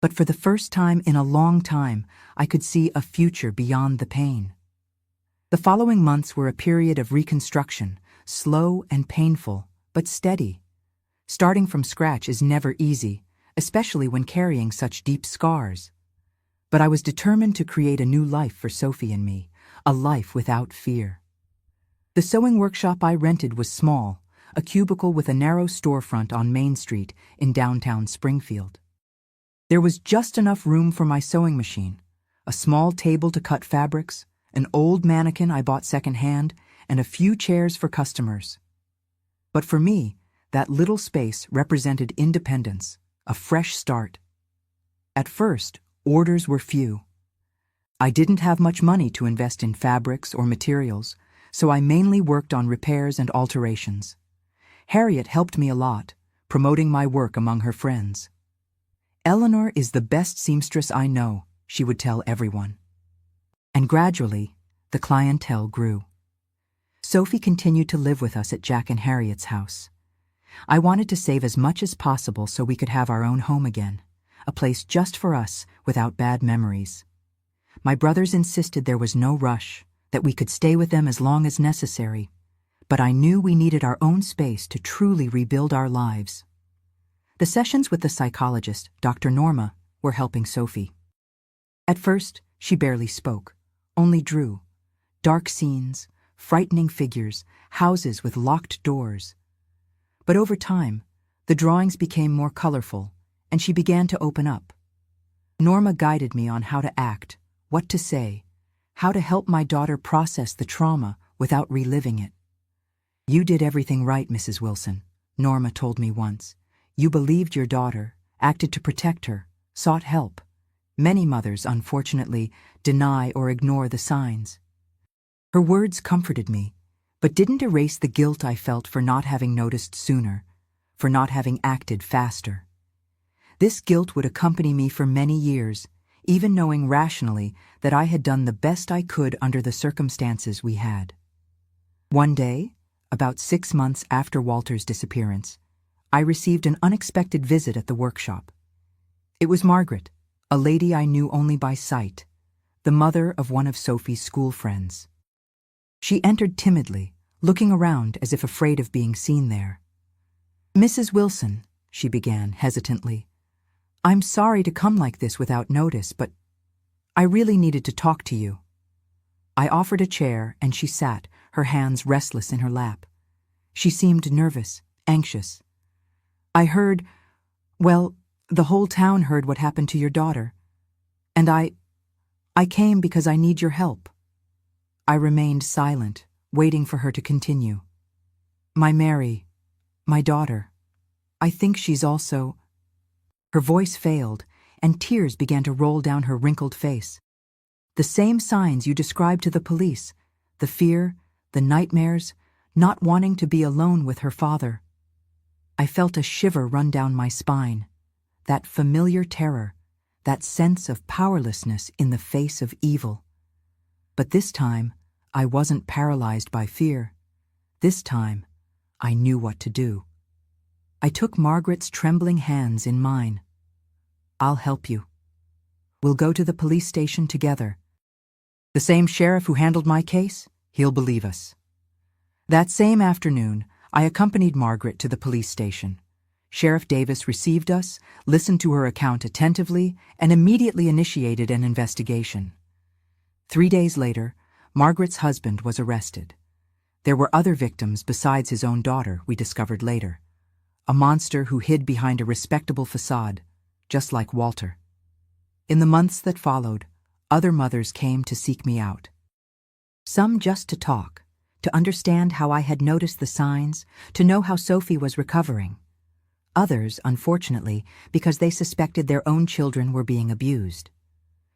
But for the first time in a long time, I could see a future beyond the pain. The following months were a period of reconstruction, slow and painful, but steady. Starting from scratch is never easy, especially when carrying such deep scars. But I was determined to create a new life for Sophie and me, a life without fear. The sewing workshop I rented was small, a cubicle with a narrow storefront on Main Street in downtown Springfield. There was just enough room for my sewing machine, a small table to cut fabrics, an old mannequin I bought secondhand, and a few chairs for customers. But for me, that little space represented independence, a fresh start. At first, orders were few. I didn't have much money to invest in fabrics or materials, so I mainly worked on repairs and alterations. Harriet helped me a lot, promoting my work among her friends. "Eleanor is the best seamstress I know," she would tell everyone. And gradually, the clientele grew. Sophie continued to live with us at Jack and Harriet's house. I wanted to save as much as possible so we could have our own home again, a place just for us without bad memories. My brothers insisted there was no rush, that we could stay with them as long as necessary, but I knew we needed our own space to truly rebuild our lives. The sessions with the psychologist, Dr. Norma, were helping Sophie. At first, she barely spoke, only drew. Dark scenes, frightening figures, houses with locked doors. But over time, the drawings became more colorful, and she began to open up. Norma guided me on how to act, what to say, how to help my daughter process the trauma without reliving it. "You did everything right, Mrs. Wilson," Norma told me once. "You believed your daughter, acted to protect her, sought help. Many mothers, unfortunately, deny or ignore the signs." Her words comforted me, but didn't erase the guilt I felt for not having noticed sooner, for not having acted faster. This guilt would accompany me for many years, even knowing rationally that I had done the best I could under the circumstances we had. One day, about 6 months after Walter's disappearance, I received an unexpected visit at the workshop. It was Margaret, a lady I knew only by sight, the mother of one of Sophie's school friends. She entered timidly, looking around as if afraid of being seen there. "Mrs. Wilson," she began hesitantly, "I'm sorry to come like this without notice, but I really needed to talk to you." I offered a chair, and she sat, her hands restless in her lap. She seemed nervous, anxious. The whole town heard what happened to your daughter. And I came because I need your help." I remained silent, waiting for her to continue. "My Mary, my daughter, I think she's also—" Her voice failed, and tears began to roll down her wrinkled face. "The same signs you described to the police. the fear, the nightmares, not wanting to be alone with her father. I felt a shiver run down my spine, that familiar terror, that sense of powerlessness in the face of evil. But this time, I wasn't paralyzed by fear. This time, I knew what to do. I took Margaret's trembling hands in mine. "I'll help you. We'll go to the police station together. The same sheriff who handled my case, he'll believe us." That same afternoon, I accompanied Margaret to the police station. Sheriff Davis received us, listened to her account attentively, and immediately initiated an investigation. 3 days later, Margaret's husband was arrested. There were other victims besides his own daughter, we discovered later. A monster who hid behind a respectable facade, just like Walter. In the months that followed, other mothers came to seek me out. Some just to talk, to understand how I had noticed the signs, to know how Sophie was recovering. Others, unfortunately, because they suspected their own children were being abused.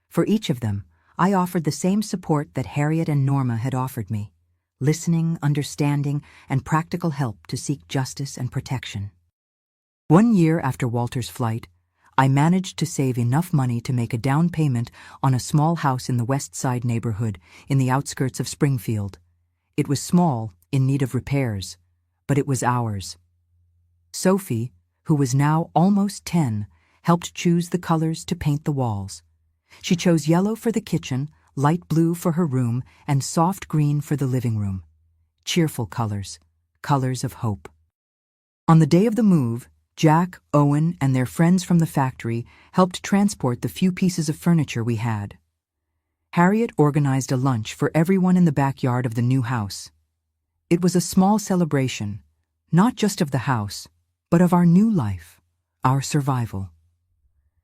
For each of them, I offered the same support that Harriet and Norma had offered me: listening, understanding, and practical help to seek justice and protection. 1 year after Walter's flight, I managed to save enough money to make a down payment on a small house in the West Side neighborhood in the outskirts of Springfield. It was small, in need of repairs, but it was ours. Sophie, who was now almost 10, helped choose the colors to paint the walls. She chose yellow for the kitchen, light blue for her room, and soft green for the living room. Cheerful colors, colors of hope. On the day of the move, Jack, Owen, and their friends from the factory helped transport the few pieces of furniture we had. Harriet organized a lunch for everyone in the backyard of the new house. It was a small celebration, not just of the house, but of our new life, our survival.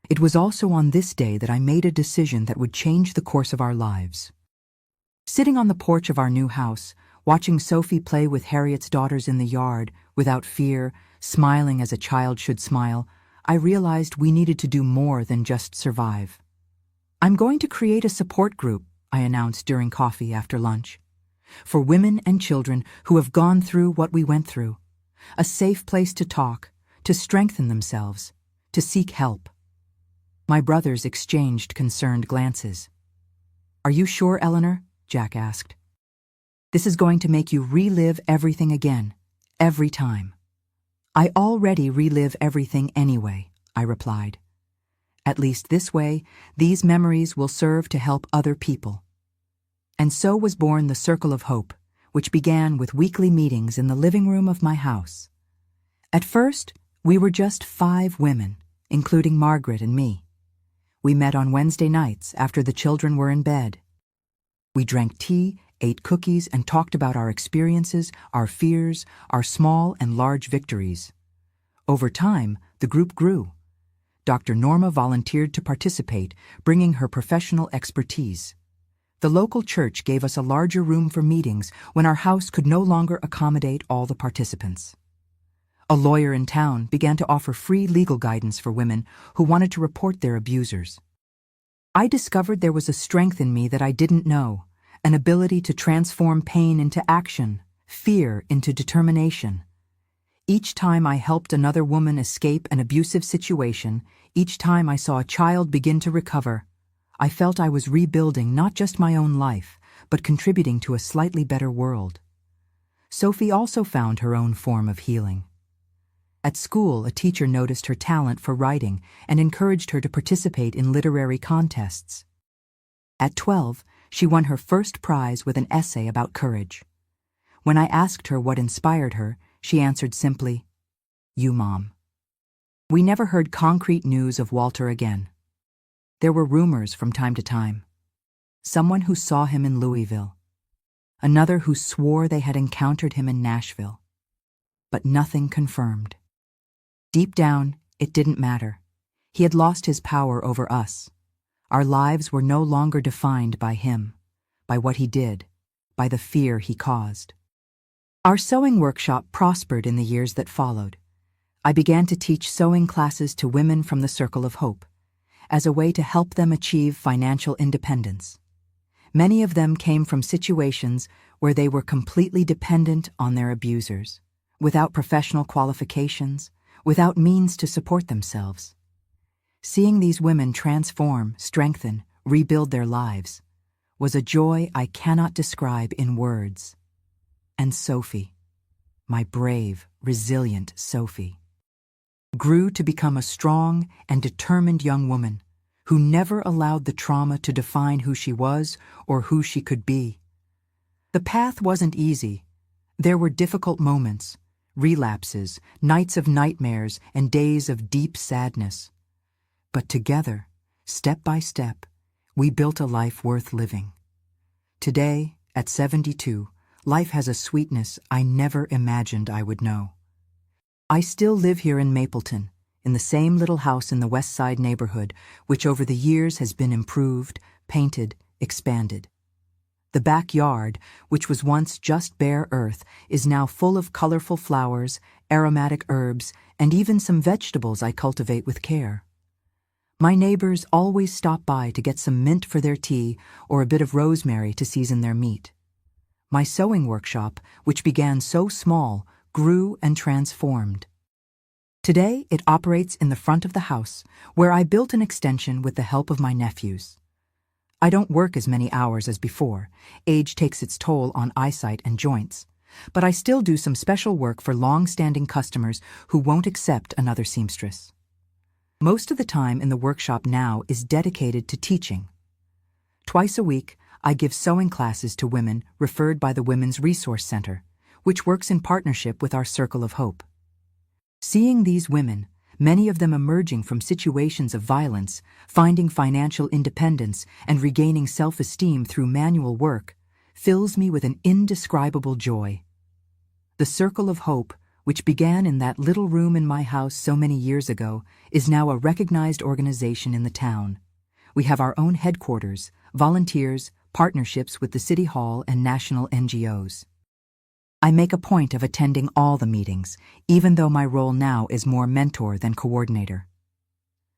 It was also on this day that I made a decision that would change the course of our lives. Sitting on the porch of our new house, watching Sophie play with Harriet's daughters in the yard, without fear, smiling as a child should smile, I realized we needed to do more than just survive. "I'm going to create a support group," I announced during coffee after lunch, "for women and children who have gone through what we went through. A safe place to talk, to strengthen themselves, to seek help." My brothers exchanged concerned glances. "Are you sure, Eleanor?" Jack asked. "This is going to make you relive everything again, every time." "I already relive everything anyway," I replied. "At least this way, these memories will serve to help other people." And so was born the Circle of Hope, which began with weekly meetings in the living room of my house. At first, we were just 5 women, including Margaret and me. We met on Wednesday nights after the children were in bed. We drank tea, ate cookies, and talked about our experiences, our fears, our small and large victories. Over time, the group grew. Dr. Norma volunteered to participate, bringing her professional expertise. The local church gave us a larger room for meetings when our house could no longer accommodate all the participants. A lawyer in town began to offer free legal guidance for women who wanted to report their abusers. I discovered there was a strength in me that I didn't know, an ability to transform pain into action, fear into determination. Each time I helped another woman escape an abusive situation, each time I saw a child begin to recover, I felt I was rebuilding not just my own life, but contributing to a slightly better world. Sophie also found her own form of healing. At school, a teacher noticed her talent for writing and encouraged her to participate in literary contests. At 12, she won her first prize with an essay about courage. When I asked her what inspired her, she answered simply, "You, Mom." We never heard concrete news of Walter again. There were rumors from time to time. Someone who saw him in Louisville. Another who swore they had encountered him in Nashville. But nothing confirmed. Deep down, it didn't matter. He had lost his power over us. Our lives were no longer defined by him, by what he did, by the fear he caused. Our sewing workshop prospered in the years that followed. I began to teach sewing classes to women from the Circle of Hope, as a way to help them achieve financial independence. Many of them came from situations where they were completely dependent on their abusers, without professional qualifications, without means to support themselves. Seeing these women transform, strengthen, rebuild their lives was a joy I cannot describe in words. And Sophie, my brave, resilient Sophie, grew to become a strong and determined young woman who never allowed the trauma to define who she was or who she could be. The path wasn't easy. There were difficult moments, relapses, nights of nightmares, and days of deep sadness. But together, step by step, we built a life worth living. Today, at 72, life has a sweetness I never imagined I would know. I still live here in Mapleton, in the same little house in the West Side neighborhood, which over the years has been improved, painted, expanded. The backyard, which was once just bare earth, is now full of colorful flowers, aromatic herbs, and even some vegetables I cultivate with care. My neighbors always stop by to get some mint for their tea or a bit of rosemary to season their meat. My sewing workshop, which began so small, grew and transformed. Today, it operates in the front of the house, where I built an extension with the help of my nephews. I don't work as many hours as before. Age takes its toll on eyesight and joints. But I still do some special work for long-standing customers who won't accept another seamstress. Most of the time in the workshop now is dedicated to teaching. Twice a week, I give sewing classes to women referred by the Women's Resource Center, which works in partnership with our Circle of Hope. Seeing these women, many of them emerging from situations of violence, finding financial independence, and regaining self-esteem through manual work, fills me with an indescribable joy. The Circle of Hope, which began in that little room in my house so many years ago, is now a recognized organization in the town. We have our own headquarters, volunteers, partnerships with the City Hall and national NGOs. I make a point of attending all the meetings, even though my role now is more mentor than coordinator.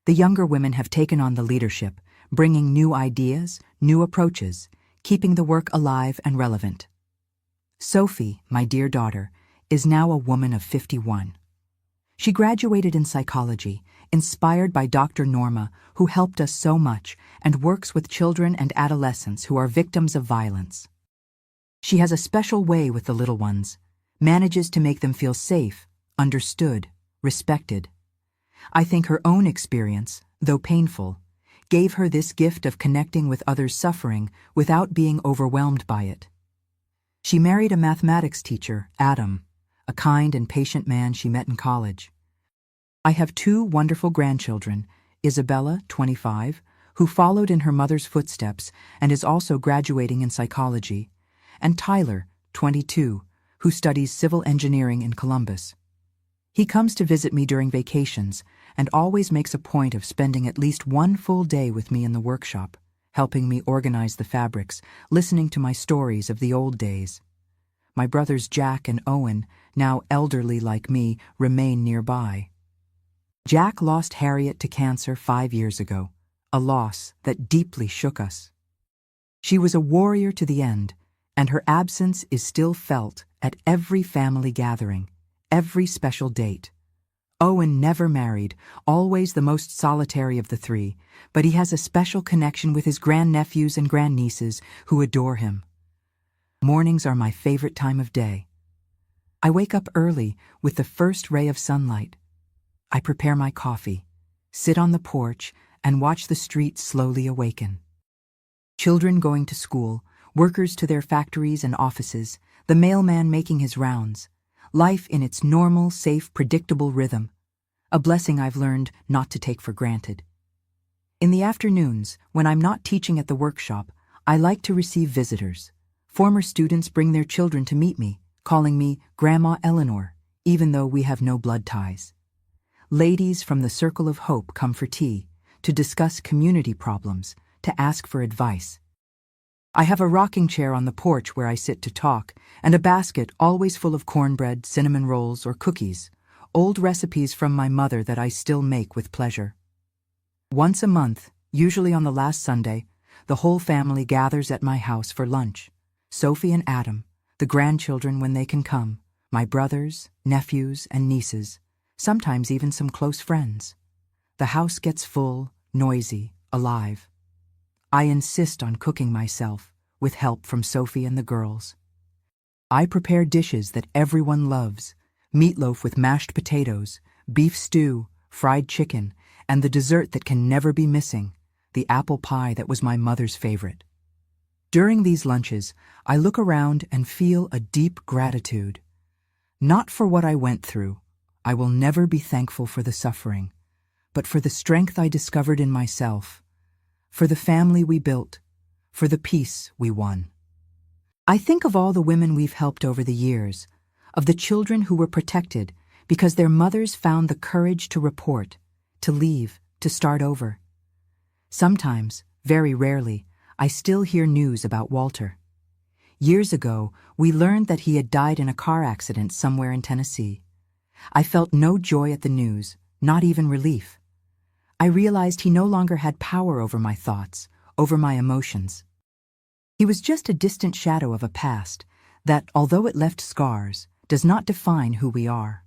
The younger women have taken on the leadership, bringing new ideas, new approaches, keeping the work alive and relevant. Sophie, my dear daughter, is now a woman of 51. She graduated in psychology, inspired by Dr. Norma, who helped us so much and works with children and adolescents who are victims of violence. She has a special way with the little ones, manages to make them feel safe, understood, respected. I think her own experience, though painful, gave her this gift of connecting with others suffering without being overwhelmed by it. She married a mathematics teacher, Adam, a kind and patient man she met in college. I have 2 wonderful grandchildren, Isabella, 25, who followed in her mother's footsteps and is also graduating in psychology, and Tyler, 22, who studies civil engineering in Columbus. He comes to visit me during vacations and always makes a point of spending at least 1 full day with me in the workshop, helping me organize the fabrics, listening to my stories of the old days. My brothers Jack and Owen, now elderly like me, remain nearby. Jack lost Harriet to cancer 5 years ago, a loss that deeply shook us. She was a warrior to the end, and her absence is still felt at every family gathering, every special date. Owen never married, always the most solitary of the 3, but he has a special connection with his grandnephews and grandnieces who adore him. Mornings are my favorite time of day. I wake up early with the first ray of sunlight. I prepare my coffee, sit on the porch, and watch the street slowly awaken. Children going to school, workers to their factories and offices, the mailman making his rounds, life in its normal, safe, predictable rhythm, a blessing I've learned not to take for granted. In the afternoons, when I'm not teaching at the workshop, I like to receive visitors. Former students bring their children to meet me, calling me Grandma Eleanor, even though we have no blood ties. Ladies from the Circle of Hope come for tea, to discuss community problems, to ask for advice. I have a rocking chair on the porch where I sit to talk, and a basket always full of cornbread, cinnamon rolls, or cookies, old recipes from my mother that I still make with pleasure. Once a month, usually on the last Sunday, the whole family gathers at my house for lunch. Sophie and Adam, the grandchildren when they can come, my brothers, nephews, and nieces, sometimes even some close friends. The house gets full, noisy, alive. I insist on cooking myself, with help from Sophie and the girls. I prepare dishes that everyone loves: meatloaf with mashed potatoes, beef stew, fried chicken, and the dessert that can never be missing, the apple pie that was my mother's favorite. During these lunches, I look around and feel a deep gratitude. Not for what I went through, I will never be thankful for the suffering, but for the strength I discovered in myself, for the family we built, for the peace we won. I think of all the women we've helped over the years, of the children who were protected because their mothers found the courage to report, to leave, to start over. Sometimes, very rarely, I still hear news about Walter. Years ago, we learned that he had died in a car accident somewhere in Tennessee. I felt no joy at the news, not even relief. I realized he no longer had power over my thoughts, over my emotions. He was just a distant shadow of a past that, although it left scars, does not define who we are.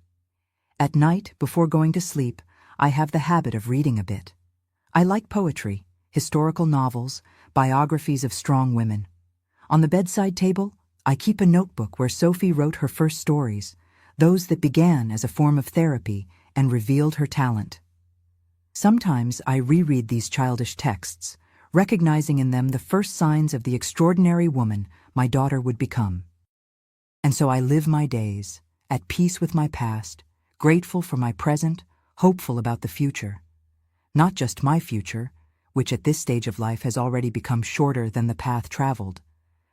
At night, before going to sleep, I have the habit of reading a bit. I like poetry, historical novels, biographies of strong women. On the bedside table, I keep a notebook where Sophie wrote her first stories, those that began as a form of therapy and revealed her talent. Sometimes I reread these childish texts, recognizing in them the first signs of the extraordinary woman my daughter would become. And so I live my days, at peace with my past, grateful for my present, hopeful about the future. Not just my future, which at this stage of life has already become shorter than the path traveled,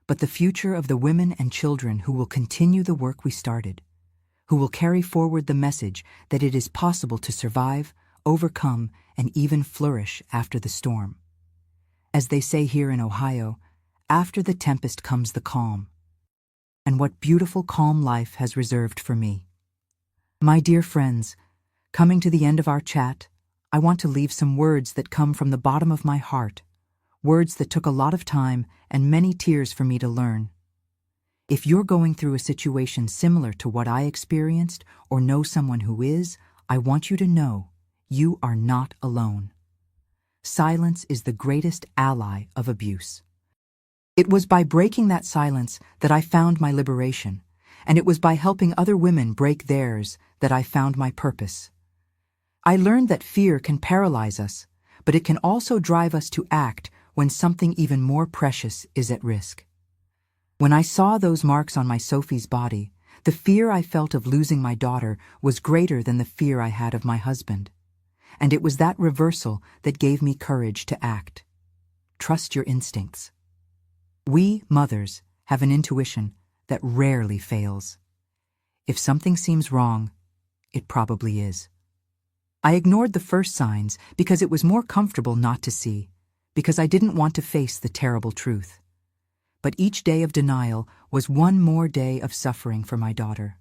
but the future of the women and children who will continue the work we started, who will carry forward the message that it is possible to survive, overcome, and even flourish after the storm. As they say here in Ohio, after the tempest comes the calm. And what beautiful calm life has reserved for me. My dear friends, coming to the end of our chat, I want to leave some words that come from the bottom of my heart, words that took a lot of time and many tears for me to learn. If you're going through a situation similar to what I experienced or know someone who is, I want you to know you are not alone. Silence is the greatest ally of abuse. It was by breaking that silence that I found my liberation, and it was by helping other women break theirs that I found my purpose. I learned that fear can paralyze us, but it can also drive us to act when something even more precious is at risk. When I saw those marks on my Sophie's body, the fear I felt of losing my daughter was greater than the fear I had of my husband. And it was that reversal that gave me courage to act. Trust your instincts. We, mothers, have an intuition that rarely fails. If something seems wrong, it probably is. I ignored the first signs because it was more comfortable not to see, because I didn't want to face the terrible truth. But each day of denial was one more day of suffering for my daughter.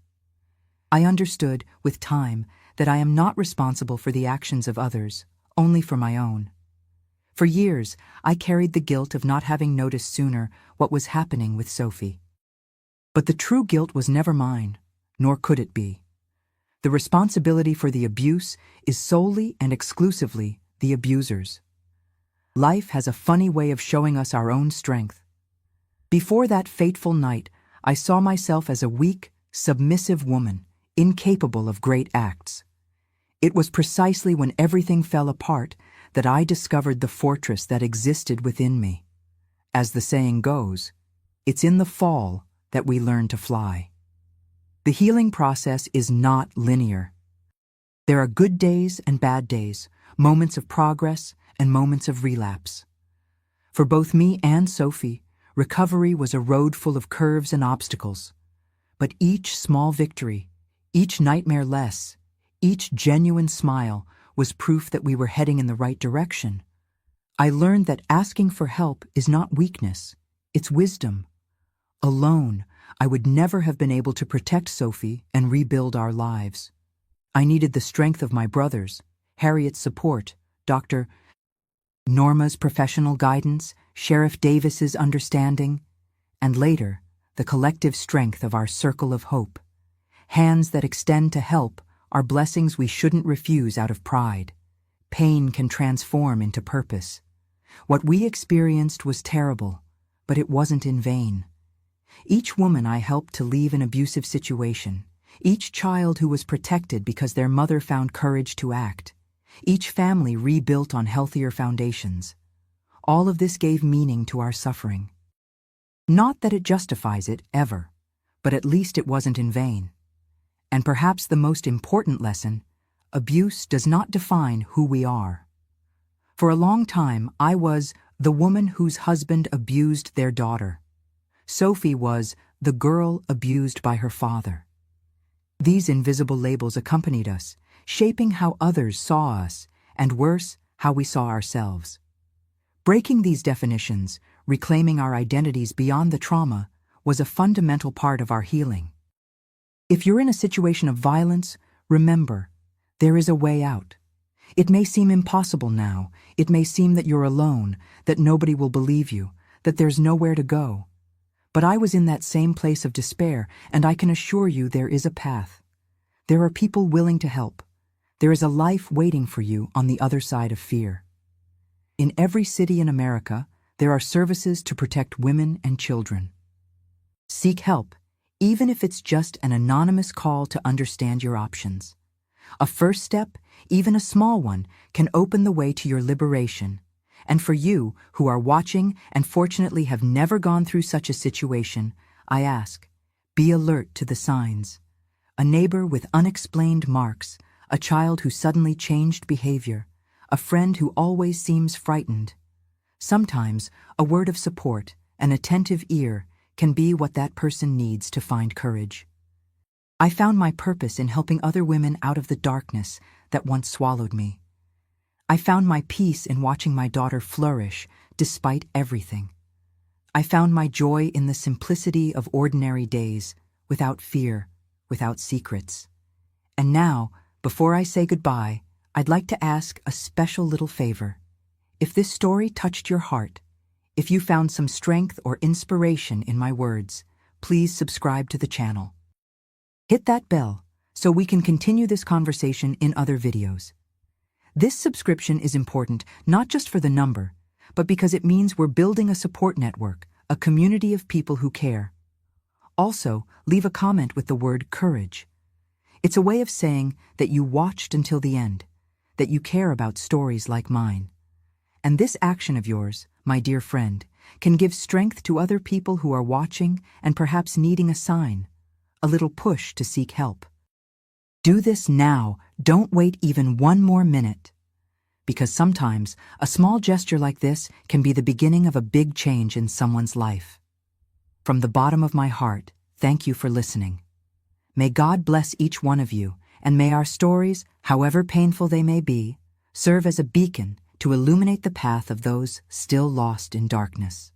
I understood, with time, that I am not responsible for the actions of others, only for my own. For years, I carried the guilt of not having noticed sooner what was happening with Sophie. But the true guilt was never mine, nor could it be. The responsibility for the abuse is solely and exclusively the abuser's. Life has a funny way of showing us our own strength. Before that fateful night, I saw myself as a weak, submissive woman, incapable of great acts. It was precisely when everything fell apart that I discovered the fortress that existed within me. As the saying goes, it's in the fall that we learn to fly. The healing process is not linear. There are good days and bad days, moments of progress and moments of relapse. For both me and Sophie, recovery was a road full of curves and obstacles. But each small victory, each nightmare less, each genuine smile was proof that we were heading in the right direction. I learned that asking for help is not weakness, it's wisdom. Alone, I would never have been able to protect Sophie and rebuild our lives. I needed the strength of my brothers, Harriet's support, Dr. Norma's professional guidance, Sheriff Davis's understanding, and later, the collective strength of our circle of hope. Hands that extend to help are blessings we shouldn't refuse out of pride. Pain can transform into purpose. What we experienced was terrible, but it wasn't in vain. Each woman I helped to leave an abusive situation, each child who was protected because their mother found courage to act, each family rebuilt on healthier foundations. All of this gave meaning to our suffering. Not that it justifies it, ever, but at least it wasn't in vain. And perhaps the most important lesson, abuse does not define who we are. For a long time, I was the woman whose husband abused their daughter. Sophie was the girl abused by her father. These invisible labels accompanied us, shaping how others saw us, and worse, how we saw ourselves. Breaking these definitions, reclaiming our identities beyond the trauma, was a fundamental part of our healing. If you're in a situation of violence, remember, there is a way out. It may seem impossible now, it may seem that you're alone, that nobody will believe you, that there's nowhere to go. But I was in that same place of despair, and I can assure you there is a path. There are people willing to help. There is a life waiting for you on the other side of fear. In every city in America, there are services to protect women and children. Seek help, even if it's just an anonymous call to understand your options. A first step, even a small one, can open the way to your liberation. And for you, who are watching and fortunately have never gone through such a situation, I ask, be alert to the signs. A neighbor with unexplained marks, a child who suddenly changed behavior, a friend who always seems frightened. Sometimes, a word of support, an attentive ear, can be what that person needs to find courage. I found my purpose in helping other women out of the darkness that once swallowed me. I found my peace in watching my daughter flourish despite everything. I found my joy in the simplicity of ordinary days, without fear, without secrets. And now, before I say goodbye, I'd like to ask a special little favor. If this story touched your heart, if you found some strength or inspiration in my words, please subscribe to the channel. Hit that bell so we can continue this conversation in other videos. This subscription is important not just for the number, but because it means we're building a support network, a community of people who care. Also, leave a comment with the word courage. It's a way of saying that you watched until the end, that you care about stories like mine. And this action of yours, my dear friend, can give strength to other people who are watching and perhaps needing a sign, a little push to seek help. Do this now, don't wait even one more minute. Because sometimes, a small gesture like this can be the beginning of a big change in someone's life. From the bottom of my heart, thank you for listening. May God bless each one of you, and may our stories, however painful they may be, serve as a beacon to illuminate the path of those still lost in darkness.